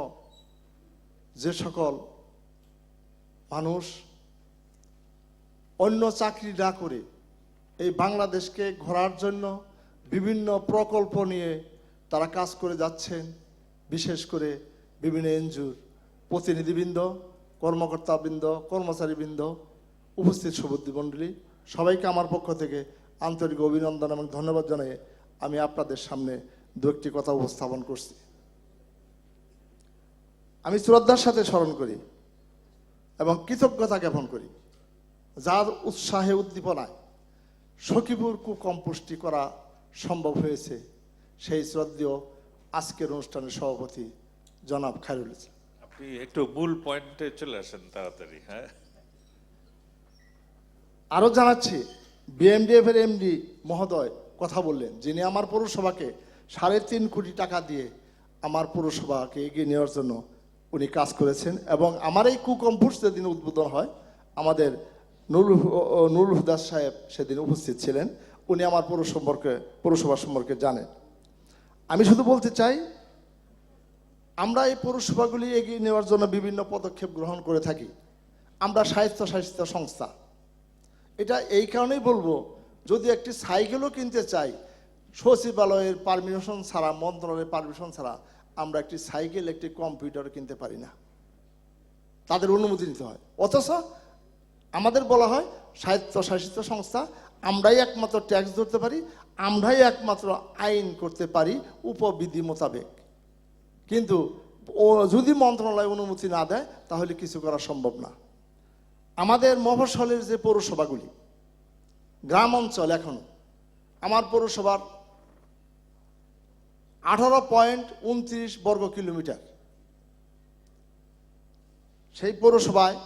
যে সকল মানুষ অন্য চাকরি না করে এই বাংলাদেশকে ঘোরার জন্য বিভিন্ন প্রকল্প নিয়ে তারা কাজ করে যাচ্ছেন, বিশেষ করে বিভিন্ন এনজিওর প্রতিনিধিবৃন্দ, কর্মকর্তাবৃন্দ, কর্মচারীবৃন্দ, উপস্থিত সুবুদ্ধি মণ্ডলী, সবাইকে আমার পক্ষ থেকে আন্তরিক অভিনন্দন এবং ধন্যবাদ জানাই আমি আপনাদের সামনে দু একটি কথা উপস্থাপন করছি। আমি শ্রদ্ধার সাথে স্মরণ করি এবং কৃতজ্ঞতা জ্ঞাপন করি যার উৎসাহে উদ্দীপনায় সখীপুর কুকম্পোস্টটি করা সম্ভব হয়েছে সেই শ্রদ্ধেয় আজকের অনুষ্ঠানের সভাপতি জনাব খায়রুল ইসলাম। আপনি একটু মূল পয়েন্টে চলে আসেন তাড়াতাড়ি। হ্যাঁ, আরও জানাচ্ছি বিএমডিএফ এর এমডি মহোদয় কথা বললেন, যিনি আমার পৌরসভাকে 3.5 কোটি টাকা দিয়ে আমার পৌরসভাকে এগিয়ে নেওয়ার জন্য উনি কাজ করেছেন। এবং আমার এই কুকম্পোস্ট যেদিন উদ্বোধন হয় আমাদের নুরুল হুদা সাহেব সেদিন উপস্থিত ছিলেন, উনি আমার পৌরসভা সম্পর্কে জানেন। আমি শুধু বলতে চাই আমরা এই পৌরসভাগুলি এগিয়ে নেওয়ার জন্য বিভিন্ন পদক্ষেপ গ্রহণ করে থাকি। আমরা স্বায়ত্তশাসিত সংস্থা, এটা এই কারণেই বলবো, যদি একটি সাইকেলও কিনতে চাই সচিবালয়ের পারমিশন ছাড়া, মন্ত্রণালয়ের পারমিশন ছাড়া আমরা একটি সাইকেল, একটি কম্পিউটার কিনতে পারি না, তাদের অনুমতি নিতে হয়। অথচ আমাদের বলা হয় স্বায়ত্তশাসিত সংস্থা, আমরাই একমাত্র ট্যাক্স ধরতে পারি, আমরাই একমাত্র আইন করতে পারি উপবিধি মোতাবেক। কিন্তু যদি মন্ত্রণালয় অনুমতি না দেয় তাহলে কিছু করা সম্ভব না। আমাদের মফস্বলের যে পৌরসভাগুলি, গ্রাম অঞ্চল, এখনো আমার পৌরসভার 18.29 বর্গ কিলোমিটার, সেই পৌরসভায়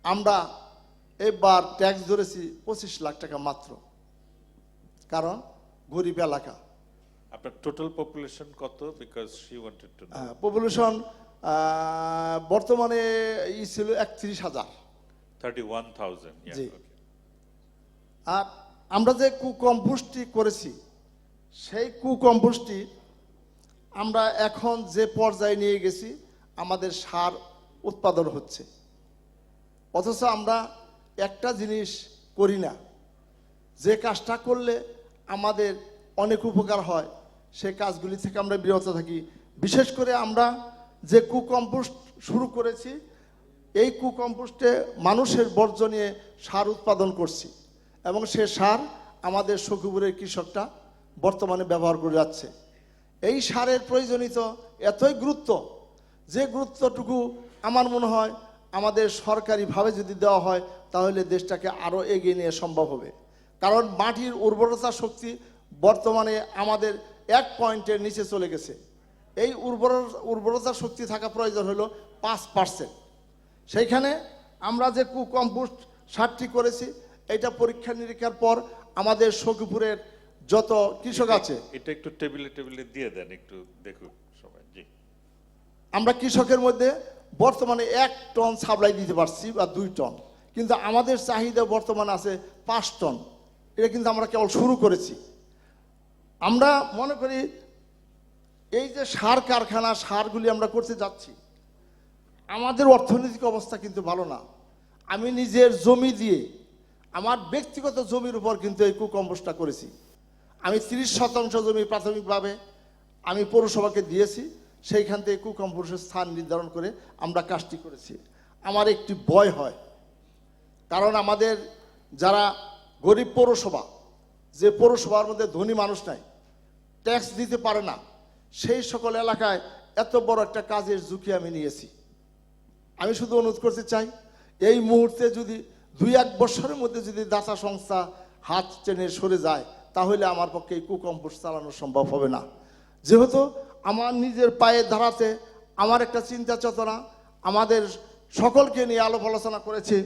আমরা এবার ট্যাক্স ধরেছি 25 লাখ টাকা মাত্র, কারণ গরিব এলাকা। আপনার টোটাল পপুলেশন কত? Because she wanted to know. Population বর্তমানে ছিল 31,000। 31,000। জি। আর আমরা যে কুকম্পোস্টটি করেছি সেই কুকম্পোস্টটি আমরা এখন যে পর্যায়ে নিয়ে গেছি আমাদের সার উৎপাদন হচ্ছে। অথচ আমরা একটা জিনিস করি না, যে কাজটা করলে আমাদের অনেক উপকার হয় সেই কাজগুলি থেকে আমরা বিরত থাকি। বিশেষ করে আমরা যে কুকম্পোস্ট শুরু করেছি, এই কুকম্পোস্টে মানুষের বর্জ্য নিয়ে সার উৎপাদন করছি এবং সে সার আমাদের সখীপুরের কৃষকরা বর্তমানে ব্যবহার করে যাচ্ছে। এই সারের প্রয়োজনীয়তা এতই গুরুত্ব, যে গুরুত্বটুকু আমার মনে হয় আমাদের সরকারিভাবে যদি দেওয়া হয় তাহলে দেশটাকে আরও এগিয়ে নিয়ে সম্ভব হবে। কারণ মাটির উর্বরতা শক্তি বর্তমানে আমাদের 1 পয়েন্টের নিচে চলে গেছে। এই উর্বরতা শক্তি থাকা প্রয়োজন হলো 5%। সেইখানে আমরা যে কুকম্পোস্ট সারটি করেছি এটা পরীক্ষা নিরীক্ষার পর আমাদের সখীপুরের যত কৃষক আছে, এটা একটু টেবিলে দিয়ে দেন, একটু দেখুন সবাই। জি, আমরা কৃষকের মধ্যে বর্তমানে 1 টন সাপ্লাই দিতে পারছি বা 2 টন, কিন্তু আমাদের চাহিদা বর্তমানে আছে 5 টন। এটা কিন্তু আমরা কেবল শুরু করেছি। আমরা মনে করি এই যে সার কারখানা, সারগুলি আমরা করতে যাচ্ছি, আমাদের অর্থনৈতিক অবস্থা কিন্তু ভালো না। আমি নিজের জমি দিয়ে, আমার ব্যক্তিগত জমির উপর কিন্তু এই কুকম্পোস্টটা করেছি। আমি 30% জমি প্রাথমিকভাবে আমি পৌরসভাকে দিয়েছি, সেইখান থেকে কুকম্পোস্টের স্থান নির্ধারণ করে আমরা কাজটি করেছি। আমার একটি ভয় হয়, কারণ আমাদের যারা গরিব পৌরসভা, যে পৌরসভার মধ্যে ধনী মানুষ নাই, ট্যাক্স দিতে পারে না, সেই সকল এলাকায় এত বড় একটা কাজের ঝুঁকি আমি নিয়েছি। আমি শুধু অনুরোধ করতে চাই, এই মুহূর্তে যদি 2-1 বছরের মধ্যে যদি দাতা সংস্থা হাত টেনে সরে যায় তাহলে আমার পক্ষে এই কুকম্পোস্ট চালানো সম্ভব হবে না। যেহেতু আমার নিজের পায়ে দাঁড়াতে আমার একটা চিন্তা চেতনা, আমাদের সকলকে নিয়ে আলাপ আলোচনা করেছি।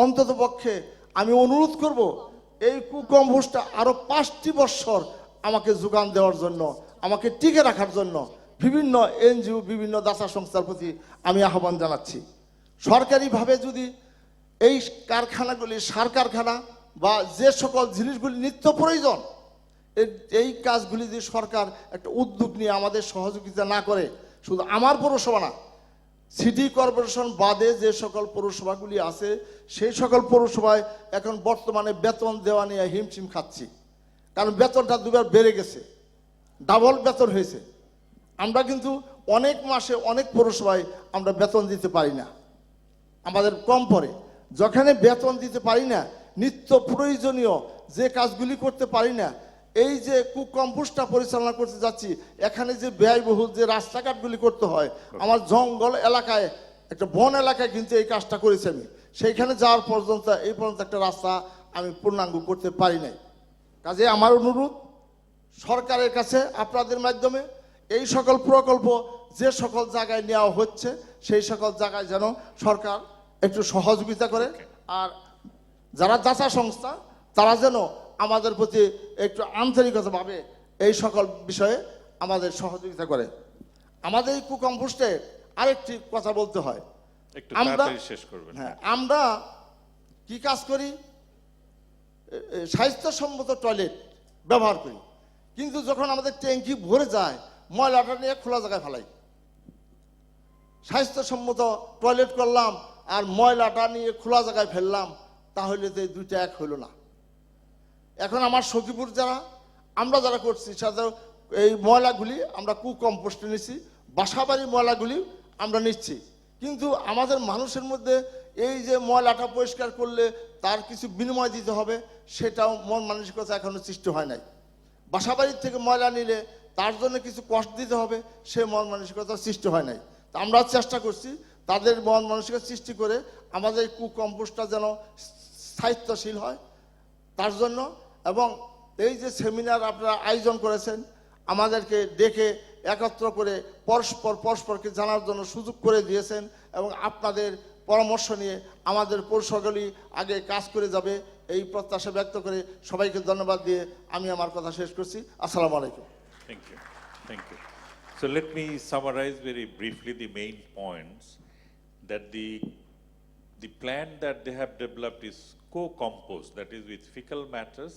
অন্তত পক্ষে আমি অনুরোধ করব এই কুকম্পোস্টটা আরও 5টি বছর আমাকে যোগান দেওয়ার জন্য, আমাকে টিকে রাখার জন্য বিভিন্ন এনজিও, বিভিন্ন দাতা সংস্থার প্রতি আমি আহ্বান জানাচ্ছি। সরকারিভাবে যদি এই কারখানাগুলি, সার কারখানা বা যে সকল জিনিসগুলি নিত্য প্রয়োজন, এই কাজগুলি যদি সরকার একটা উদ্যোগ নিয়ে আমাদের সহযোগিতা না করে, শুধু আমার পৌরসভা না, সিটি কর্পোরেশন বাদে যে সকল পৌরসভাগুলি আছে সেই সকল পৌরসভায় এখন বর্তমানে বেতন দেওয়া নিয়ে হিমশিম খাচ্ছি। কারণ বেতনটা 2বার বেড়ে গেছে, ডাবল বেতন হয়েছে। আমরা কিন্তু অনেক মাসে অনেক পৌরসভায় আমরা বেতন দিতে পারি না, আমাদের কম পড়ে। যখানে বেতন দিতে পারি না, নিত্য প্রয়োজনীয় যে কাজগুলি করতে পারি না, এই যে কুকম্পোস্টটা পরিচালনা করতে যাচ্ছি, এখানে যে ব্যয়বহুল যে রাস্তাঘাটগুলি করতে হয়, আমার জঙ্গল এলাকায় একটা বন এলাকায় কিন্তু এই কাজটা করেছি আমি, সেইখানে যাওয়ার পর্যন্ত এই পর্যন্ত একটা রাস্তা আমি পূর্ণাঙ্গ করতে পারি নাই। কাজে আমার অনুরোধ সরকারের কাছে আপনাদের মাধ্যমে এই সকল প্রকল্প যে সকল জায়গায় নেওয়া হচ্ছে সেই সকল জায়গায় যেন সরকার একটু সহযোগিতা করে, আর যারা যাচা সংস্থা তারা যেন আমাদের প্রতি একটু আন্তরিকতাভাবে এই সকল বিষয়ে আমাদের সহযোগিতা করে। আমাদের এই কুকম্পোস্টে আরেকটি কথা বলতে হয়, একটু আমরা তাড়াতাড়ি শেষ করবেন। হ্যাঁ, আমরা কি কাজ করি, স্বাস্থ্যসম্মত টয়লেট ব্যবহার করি, কিন্তু যখন আমাদের ট্যাঙ্কি ভরে যায় ময়লাটা নিয়ে খোলা জায়গায় ফেলাই। স্বাস্থ্যসম্মত টয়লেট করলাম আর ময়লাটা নিয়ে খোলা জায়গায় ফেললাম, তাহলে তো দুইটা এক হইল না। এখন আমার সখীপুর আমরা যারা করছি সাথে এই ময়লাগুলি আমরা কুকম্পোস্টে নিচ্ছি, বাসাবাড়ির ময়লাগুলি আমরা নিচ্ছি, কিন্তু আমাদের মানুষের মধ্যে এই যে ময়লাটা পরিষ্কার করলে তার কিছু বিনিময় দিতে হবে সেটাও মন মানসিকতা এখনো সৃষ্টি হয় নাই। বাসাবাড়ির থেকে ময়লা নিলে তার জন্য কিছু কষ্ট দিতে হবে সে মন মানসিকতা সৃষ্টি হয় নাই। তা আমরা চেষ্টা করছি তাদের মন মানসিকতা সৃষ্টি করে আমাদের কুকম্পোস্টটা যেন স্থায়িত্বশীল হয় তার জন্য। এবং এই যে সেমিনার আপনারা আয়োজন করেছেন, আমাদেরকে ডেকে একত্র করে পরস্পরকে জানার জন্য সুযোগ করে দিয়েছেন, এবং আপনাদের পরামর্শ নিয়ে আমাদের পৌরসভাগুলি আগে কাজ করে যাবে এই প্রত্যাশা ব্যক্ত করে সবাইকে ধন্যবাদ দিয়ে আমি আমার কথা শেষ করছি। আসসালামু আলাইকুম। Thank you. Thank you. So let me summarize very briefly the main points that the plan that they have developed is co-compost, that is with fecal matters,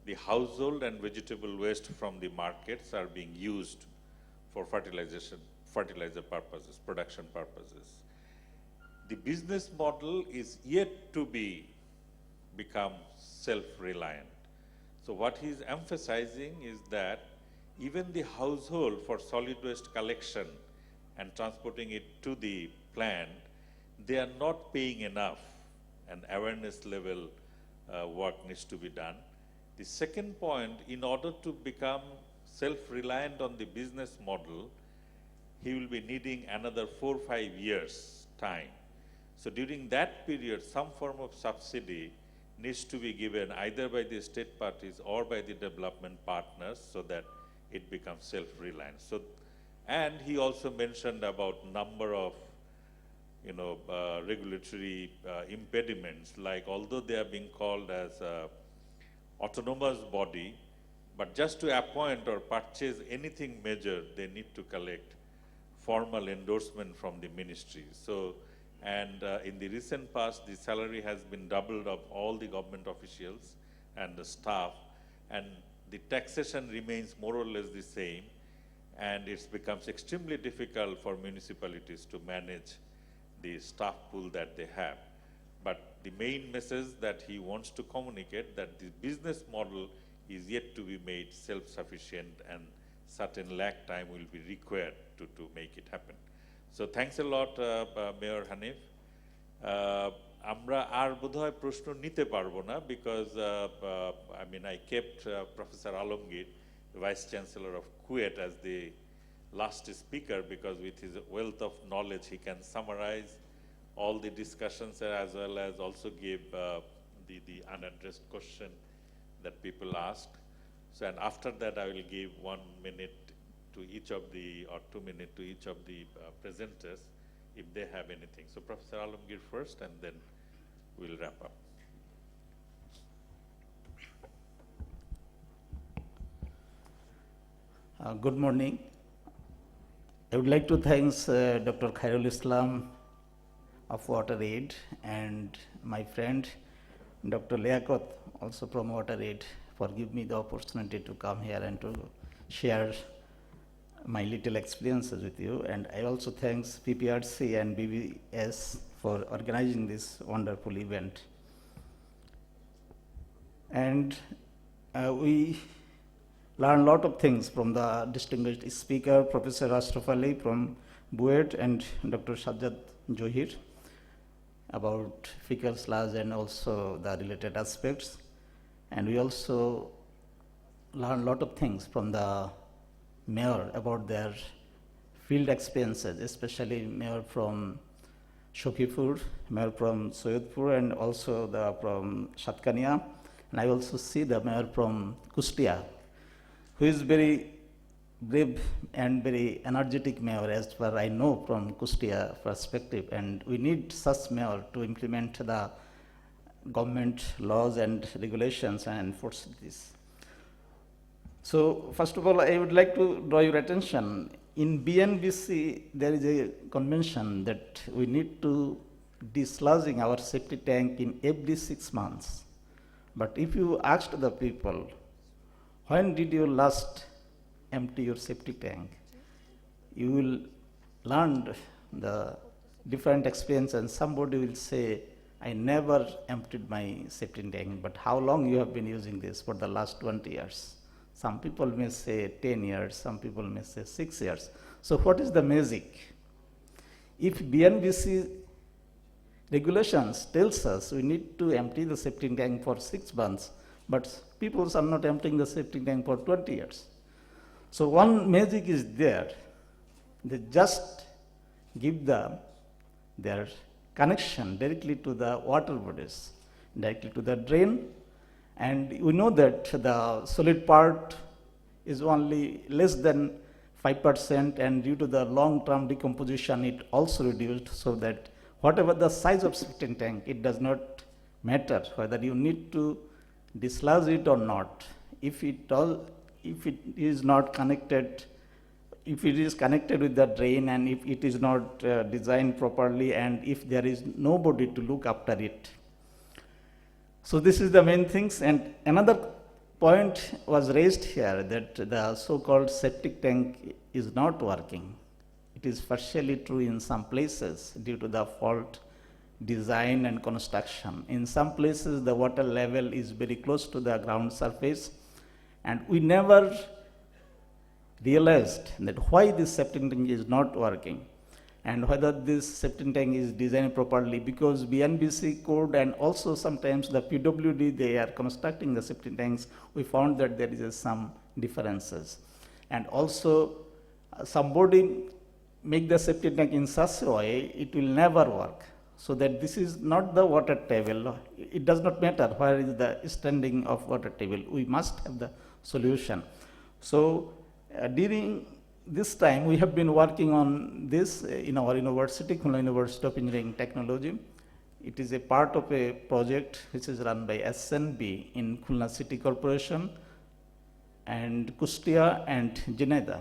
the household and vegetable waste from the markets are being used for fertilizer purposes, production purposes. The business model is yet to become self-reliant. So what he is emphasizing is that even the household for solid waste collection and transporting it to the plant, they are not paying enough, and awareness level work needs to be done. The second point, in order to become self-reliant on the business model, he will be needing another 4 or 5 years time. So during that period, some form of subsidy needs to be given either by the state parties or by the development partners so that it becomes self-reliant. So, and he also mentioned about number of regulatory impediments, like although they are being called as autonomous body, but just to appoint or purchase anything major, they need to collect formal endorsement from the ministry. So, and in the recent past, the salary has been doubled of all the government officials and the staff, and the taxation remains more or less the same, and it becomes extremely difficult for municipalities to manage the staff pool that they have. But the main message that he wants to communicate that the business model is yet to be made self-sufficient, and certain lag time will be required to make it happen. So thanks a lot, Mayor Hanif. আমরা আর বোধহয় প্রশ্ন নিতে পারবো না, because I kept Professor Alamgir, the Vice Chancellor of Kuwait, as the last speaker, because with his wealth of knowledge he can summarize all the discussions as well as also give the unaddressed question that people asked. So, and after that I will give 1 minute to each of the, or 2 minutes to each of the presenters if they have anything. So Professor Alamgir first, and then we'll wrap up. Good morning. I would like to thank Dr. Khairul Islam of WaterAid and my friend Dr. Liaquat, also from WaterAid, for giving me the opportunity to come here and to share my little experiences with you. And I also thank PPRC and BBS for organizing this wonderful event. And we learned a lot of things from the distinguished speaker, Professor Ashraf Ali from BUET, and Dr. Sajjad Johir about fecal sludge and also the related aspects. And we also learned a lot of things from the mayor about their field experiences, especially mayor from Shokipur, mayor from Soyodpur, and also the from Shatkania. And I also see the mayor from Kustia, who is very brave and very energetic mayor as far I know from Kustia perspective. And we need such mayor to implement the government laws and regulations and enforce this. So first of all, I would like to draw your attention. In BNBC, there is a convention that we need to dislodging our septic tank in every 6 months. But if you asked the people, when did you last empty your septic tank? You will learn the different experience, and somebody will say, I never emptied my septic tank, but how long you have been using this? For the last 20 years. Some people may say 10 years, some people may say 6 years. So what is the magic? If BNBC regulations tells us we need to empty the septic tank for 6 months, but people are not emptying the septic tank for 20 years. So one magic is there. They just give their connection directly to the water bodies, directly to the drain. And we know that the solid part is only less than 5%, and due to the long-term decomposition, it also reduced, so that whatever the size of septic tank, it does not matter whether you need to dislodge it or not. If it is not connected, if it is connected with the drain, and if it is not designed properly, and if there is nobody to look after it. So this is the main things. And another point was raised here, that the so-called septic tank is not working. It is partially true in some places due to the fault design and construction. In some places, the water level is very close to the ground surface, and we never realized that why this septic tank is not working, and whether this septic tank is designed properly, because BNBC code and also sometimes the PWD, they are constructing the septic tanks, we found that there is some differences. And also somebody make the septic tank in such a way, it will never work. So that this is not the water table. It does not matter where is the standing of water table. We must have the solution. So during this time, we have been working on this in our university, Khulna University of Engineering Technology. It is a part of a project which is run by SNB in Khulna City Corporation and Kustia and Jineda.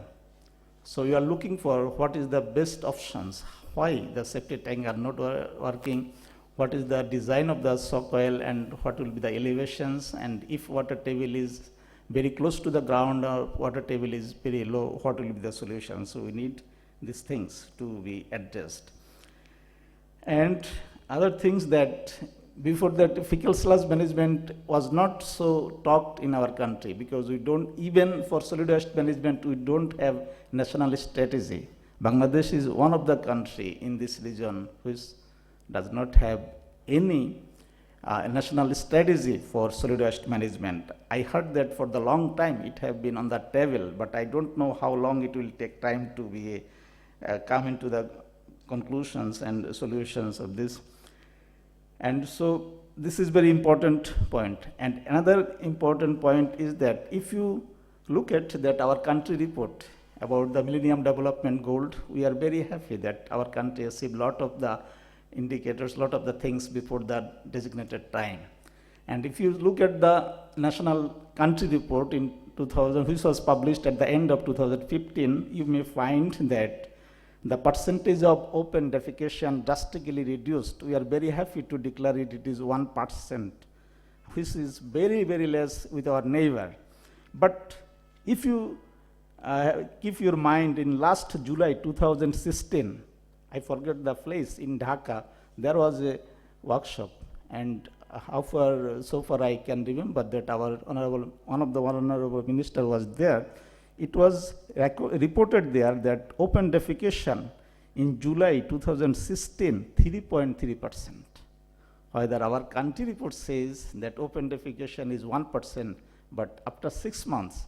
So we are looking for what is the best options, why the septic tank are not working, what is the design of the soak oil, and what will be the elevations, and if water table is very close to the ground or water table is very low, what will be the solution? So we need these things to be addressed. And other things that before that, fecal sludge management was not so talked in our country, because we don't, even for solid waste management, we don't have national strategy. Bangladesh is one of the country in this region which does not have any national strategy for solid waste management. I heard that for the long time it have been on the table, but I don't know how long it will take time to be come into the conclusions and solutions of this. And so this is very important point. And another important point is that if you look at that our country report about the Millennium Development Goal, we are very happy that our country achieved lot of the indicators, lot of the things before the designated time. And if you look at the national country report in 2000, which was published at the end of 2015, you may find that the percentage of open defecation drastically reduced. We are very happy to declare it, it is 1%, which is very, very less with our neighbor. But if you keep your mind, in last July 2016, I forget the place, in Dhaka, there was a workshop, and so far I can remember that our honorable, one of the honorable minister was there. It was reported there that open defecation in July 2016, 3.3%. However, our country report says that open defecation is 1%, but after 6 months,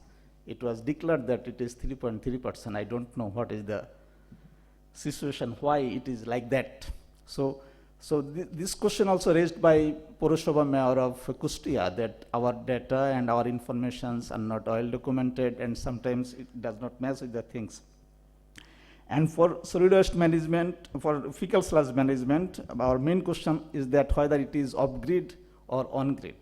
it was declared that it is 3.3%. I don't know what is the situation, why it is like that. So this question also raised by Purushoba Mayor of Kustia, that our data and our informations are not well documented and sometimes it does not match with the things. And for solid waste management, for fecal sludge management, our main question is that whether it is off-grid or on-grid.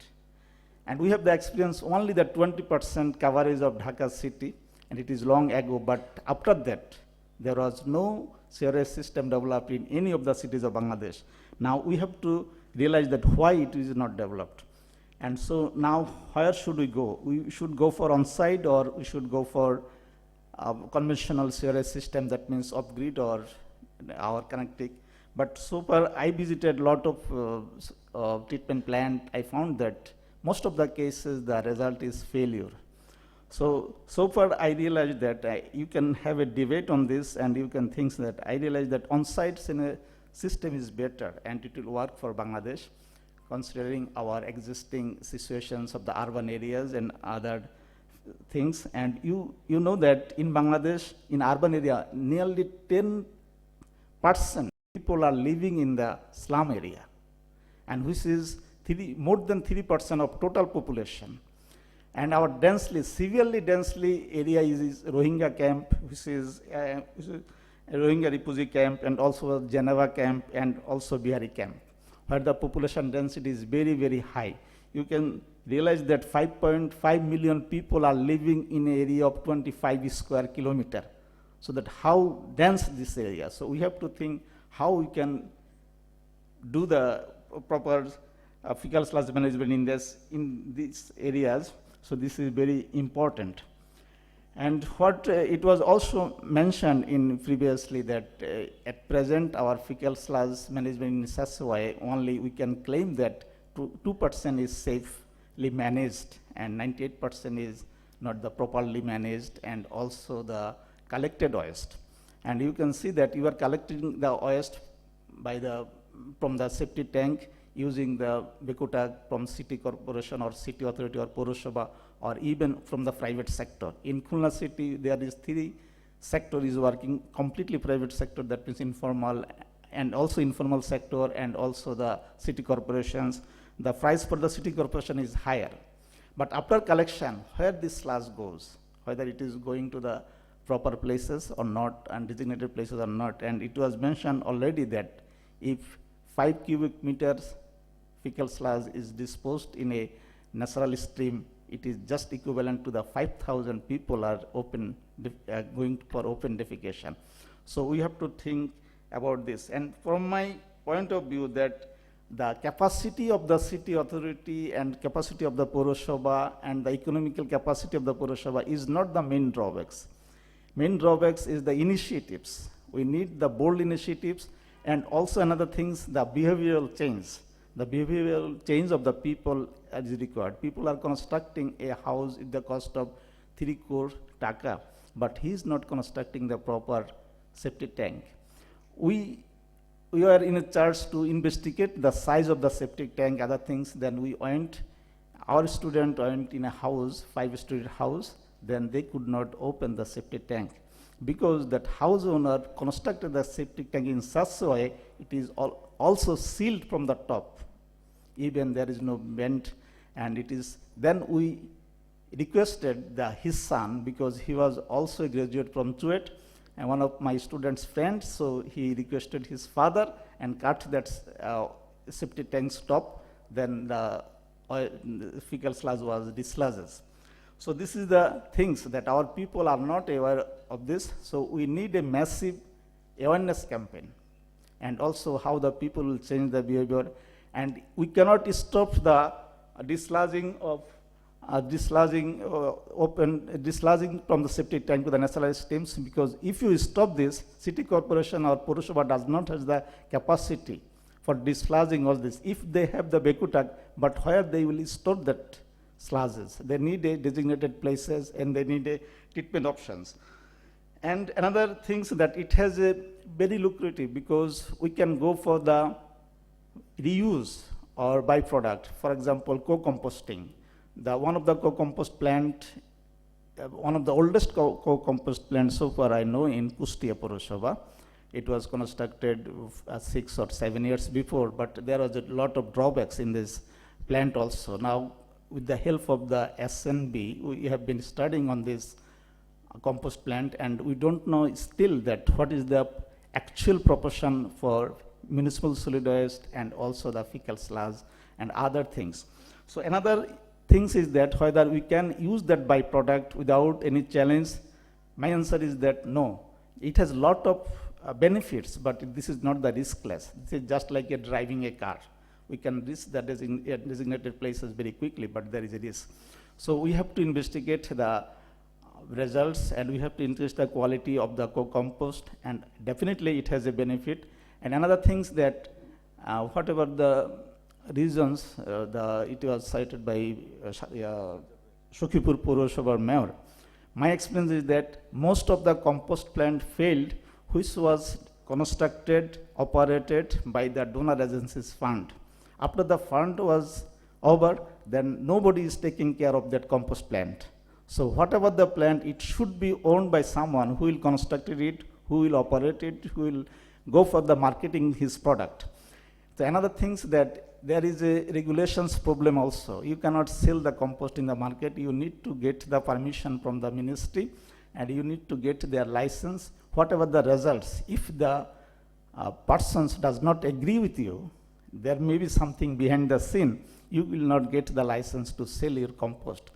And we have the experience only the 20% coverage of Dhaka city, and it is long ago, but after that, there was no sewerage system developed in any of the cities of Bangladesh. Now we have to realize that why it is not developed. And so now where should we go? We should go for on-site or we should go for conventional sewerage system, that means off-grid or our connecting. But so far I visited a lot of treatment plant. I found that most of the cases the result is failure. So far I realized that you can have a debate on this and you can think that I realized that on-site system is better and it will work for Bangladesh considering our existing situations of the urban areas and other things. And you know that in Bangladesh, in urban area, nearly 10% people are living in the slum area, and which is more than 3% of total population. And our severely densely area is Rohingya camp, which is a Rohingya refugee camp, and also Geneva camp, and also Bihari camp, where the population density is very, very high. You can realize that 5.5 million people are living in an area of 25 square kilometer. So that how dense this area. So we have to think how we can do the proper fecal sludge management in these areas. So this is very important. And what it was also mentioned in previously that at present our fecal sludge management in such a way only we can claim that 2% is safely managed and 98% is not the properly managed, and also the collected waste. And you can see that you are collecting the waste from the septic tank using the Bekuta from city corporation or city authority or Purushoba, or even from the private sector. In Khulna city, there is 3 sector is working, completely private sector, that means informal, and also informal sector, and also the city corporations. The price for the city corporation is higher. But after collection, where this sludge goes, whether it is going to the proper places or not, and designated places or not. And it was mentioned already that if 5 cubic meters fecal sludge is disposed in a natural stream, it is just equivalent to the 5,000 people are going for open defecation. So we have to think about this. And from my point of view, that the capacity of the city authority and capacity of the Purushoba and the economical capacity of the Purushoba is not the main drawbacks. Main drawbacks is the initiatives. We need the bold initiatives, and also another things, the behavioral change. The behavioral change of the people is required. People are constructing a house at the cost of 3 crore taka, but he is not constructing the proper septic tank. We are in a charge to investigate the size of the septic tank, other things. Then our student went in a house, 5-story house, then they could not open the septic tank because that house owner constructed the septic tank in such a way it is also sealed from the top. Even there is no vent, and it is, then we requested his son, because he was also a graduate from Chuet, and one of my students' friends, so he requested his father and cut that septic tank top, then the fecal sludge was dislodged. So this is the things that our people are not aware of this, so we need a massive awareness campaign, and also how the people will change the behavior. And we cannot stop the dislodging from the septic tank to the natural streams, because if you stop this, city corporation or Purushoba does not have the capacity for dislodging all this. If they have the Bekutak, but where they will store that sludges? They need a designated places, and they need a treatment options. And another things that it has a very lucrative, because we can go for the reuse or byproduct. For example, co-composting. One of the co-compost plant, one of the oldest co-compost plants so far I know in Kustia Purushoba, It was constructed 6 or 7 years before, but there was a lot of drawbacks in this plant also. Now, with the help of the SNB, we have been studying on this compost plant, and we don't know still that what is the actual proportion for municipal solid waste and also the fecal sludge and other things. So another things is that whether we can use that byproduct without any challenge. My answer is that no. It has a lot of benefits, but this is not the riskless. This is just like driving a car. We can reach the designated places very quickly, but there is a risk. So we have to investigate the results, and we have to increase the quality of the compost, and definitely it has a benefit. And another thing is that whatever the reasons, it was cited by Sukhipur Purosabha Mayor. My experience is that most of the compost plant failed, which was constructed, operated by the donor agencies fund. After the fund was over, then nobody is taking care of that compost plant. So whatever the plant, it should be owned by someone who will construct it, who will operate it, who will go for the marketing his product. So another thing is that there is a regulations problem also. You cannot sell the compost in the market. You need to get the permission from the ministry, and you need to get their license. Whatever the results, if the persons does not agree with you, there may be something behind the scene. You will not get the license to sell your compost.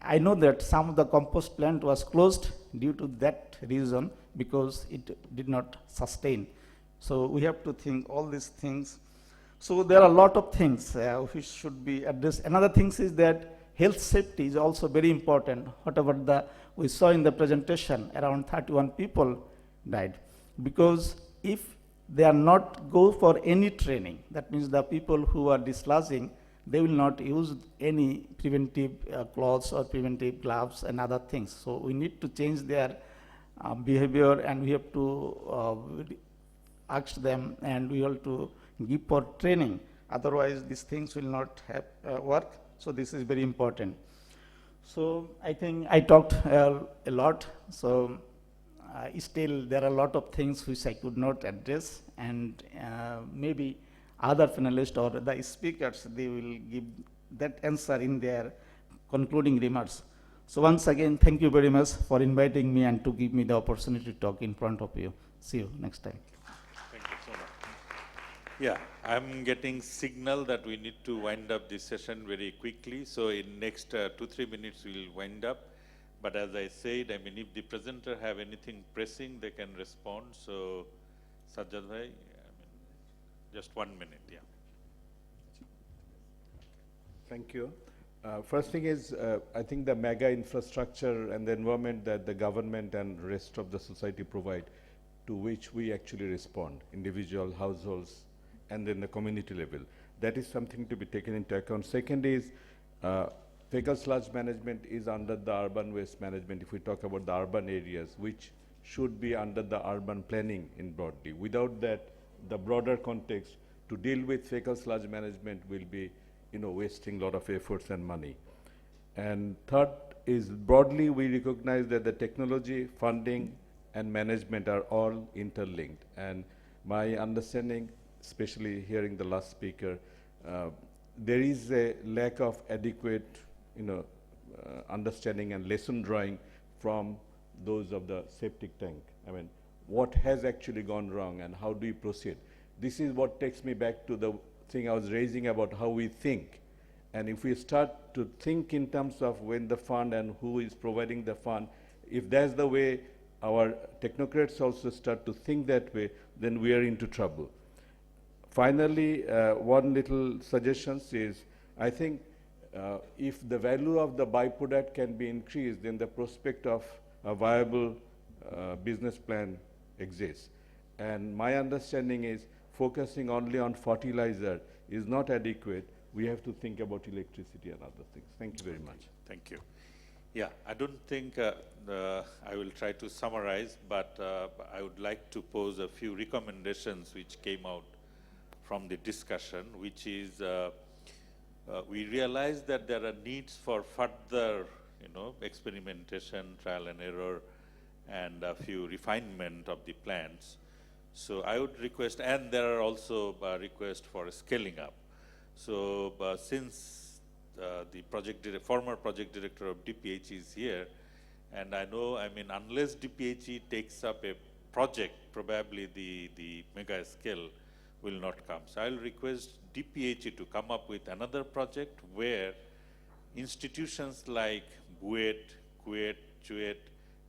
I know that some of the compost plant was closed due to that reason, because it did not sustain. So we have to think all these things. So there are a lot of things which should be addressed. Another thing is that health safety is also very important. Whatever we saw in the presentation, around 31 people died. Because if they are not go for any training, that means the people who are dislodging, they will not use any preventive clothes or preventive gloves and other things. So we need to change their behavior, and we have to ask them, and we have to give for training. Otherwise, these things will not have work. So this is very important. So I think I talked a lot. So still there are a lot of things which I could not address, and maybe other panelists or the speakers, they will give that answer in their concluding remarks. So once again, thank you very much for inviting me and to give me the opportunity to talk in front of you. See you next time. Thank you so much. Yeah, I'm getting signal that we need to wind up this session very quickly. So in next 2-3 minutes, we'll wind up. But as I said, I mean, if the presenter have anything pressing, they can respond. So Sajjad bhai, I mean, just 1 minute, yeah. Thank you. First thing is, I think the mega infrastructure and the environment that the government and rest of the society provide, to which we actually respond, individual households, and then the community level. That is something to be taken into account. Second is, fecal sludge management is under the urban waste management, if we talk about the urban areas, which should be under the urban planning in broadly. Without that, the broader context to deal with fecal sludge management will be, wasting a lot of efforts and money. And third is, broadly, we recognize that the technology, funding, and management are all interlinked. And my understanding, especially hearing the last speaker, there is a lack of adequate, understanding and lesson drawing from those of the septic tank. I mean, what has actually gone wrong and how do we proceed? This is what takes me back to the thing I was raising about how we think. And if we start to think in terms of when the fund and who is providing the fund, if that's the way our technocrats also start to think that way, then we are into trouble. Finally, one little suggestion is, I think if the value of the byproduct can be increased, then the prospect of a viable business plan exists. And my understanding is focusing only on fertilizer is not adequate. We have to think about electricity and other things. Thank you very much. Thank you. Yeah, I don't think I will try to summarize, but I would like to pose a few recommendations which came out from the discussion, which is we realize that there are needs for further, experimentation, trial and error, and a few refinement of the plans. So I would request, and there are also requests for scaling up. So since the former project director of DPH is here, and I know, I mean, unless DPH takes up a project, probably the mega scale will not come. So I'll request DPH to come up with another project where institutions like BUET, KUET, CHUET,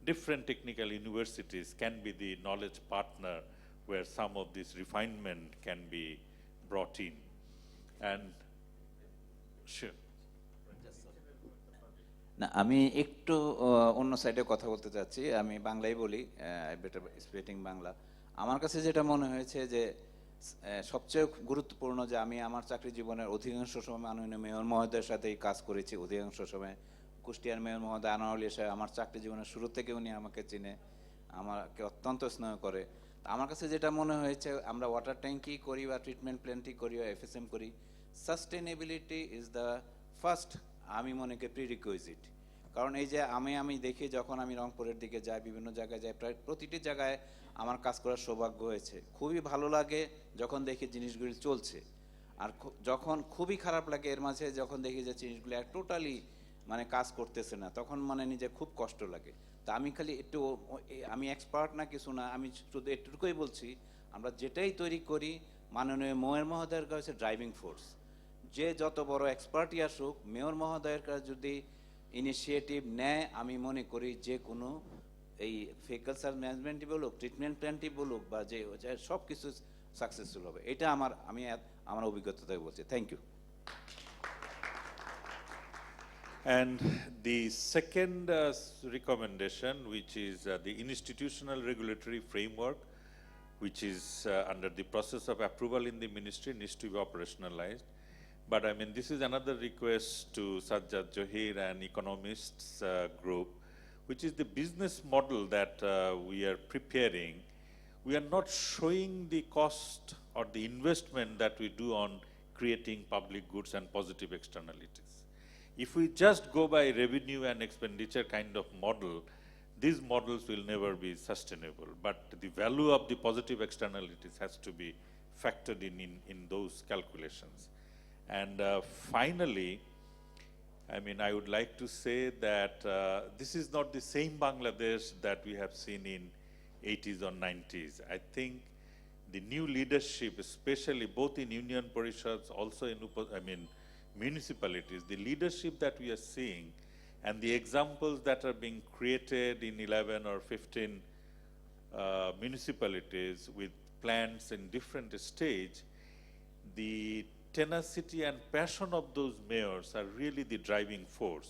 different technical universities can be the knowledge partner where some of this refinement can be brought in. And sure. না আমি একটু অন্য সাইডে কথা বলতে চাচ্ছি, আমি বাংলাই বলি, বেটার স্পিকিং বাংলা। আমার কাছে যেটা মনে হয়েছে যে সবচেয়ে গুরুত্বপূর্ণ যে আমি আমার চাকরি জীবনের অধিকাংশ সময় মাননীয় মেয়র মহোদয়ের সাথেই কাজ করেছি, অধিকাংশ সময় কুষ্টিয়ার মেয়র মহোদয় আনোয়ারুল সাহেব আমার চাকরি জীবনের শুরু থেকে উনি আমাকে চিনে, আমাকে অত্যন্ত স্নেহ করে। আমার কাছে যেটা মনে হয়েছে, আমরা ওয়াটার ট্যাঙ্কি করি বা ট্রিটমেন্ট প্ল্যান্টই করি বা FSM করি, সাস্টেনেবিলিটি ইজ দ্য ফার্স্ট, আমি মনে করি প্রিরিকুইজিট। কারণ এই যে আমি দেখি যখন আমি রংপুরের দিকে যাই, বিভিন্ন জায়গায় যাই, প্রায় প্রতিটি জায়গায় আমার কাজ করার সৌভাগ্য হয়েছে। খুবই ভালো লাগে যখন দেখি জিনিসগুলি চলছে, আর যখন খুবই খারাপ লাগে এর মাঝে যখন দেখি যে জিনিসগুলি টোটালি মানে কাজ করতেছে না, তখন মানে নিজে খুব কষ্ট লাগে। তা আমি খালি একটু, আমি এক্সপার্ট না কিছু না, আমি শুধু একটুকুই বলছি, আমরা যেটাই তৈরি করি মাননীয় মেয়র মহোদয়ের কাছে ড্রাইভিং ফোর্স, যে যত বড় এক্সপার্টই আসুক, মেয়র মহোদয়ের কাছে যদি ইনিশিয়েটিভ নেয়, আমি মনে করি যে কোনো এই ফেকালচার ম্যানেজমেন্টই বলুক, ট্রিটমেন্ট প্ল্যানটি বলুক, বা যে সব কিছু সাকসেসফুল হবে। এটা আমার অভিজ্ঞতা থেকে বলছি। Thank you. And the second recommendation, which is the institutional regulatory framework, which is under the process of approval in the ministry, needs to be operationalized. But I mean, this is another request to Sajjad Johir and economists group, which is the business model that we are preparing. We are not showing the cost or the investment that we do on creating public goods and positive externalities. If we just go by revenue and expenditure kind of model, these models will never be sustainable. But the value of the positive externalities has to be factored in those calculations. And finally, I mean, I would like to say that this is not the same Bangladesh that we have seen in 80s or 90s. I think the new leadership, especially both in union parishads, also in municipalities, the leadership that we are seeing and the examples that are being created in 11 or 15 municipalities with plants in different stage, the tenacity and passion of those mayors are really the driving force.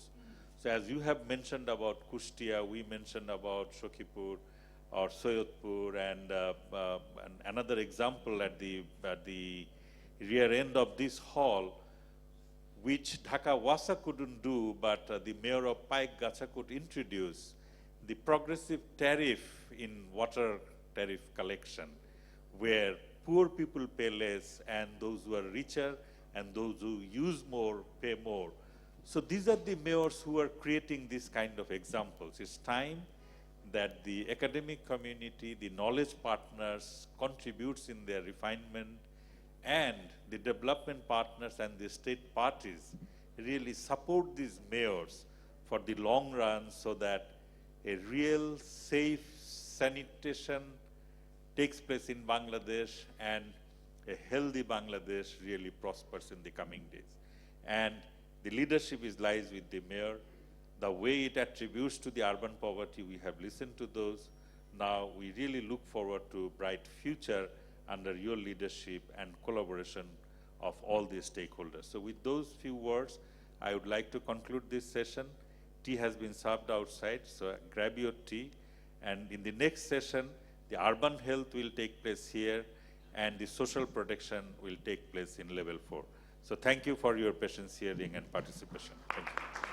So as you have mentioned about Kustia, we mentioned about Shokhipur or Soyotpur, and another example at the rear end of this hall, which Dhaka Wasa couldn't do, but the mayor of Paik Gacha could introduce, the progressive tariff in water tariff collection, where poor people pay less and those who are richer and those who use more pay more. So these are the mayors who are creating this kind of examples. It's time that the academic community, the knowledge partners contributes in their refinement, and the development partners and the state parties really support these mayors for the long run, so that a real safe sanitation takes place in Bangladesh and a healthy Bangladesh really prospers in the coming days. And the leadership lies with the mayor. The way it attributes to the urban poverty, we have listened to those. Now we really look forward to a bright future under your leadership and collaboration of all the stakeholders. So with those few words, I would like to conclude this session. Tea has been served outside, so grab your tea. And in the next session, the urban health will take place here, and the social protection will take place in level 4. So thank you for your patience, hearing, and participation. Thank you.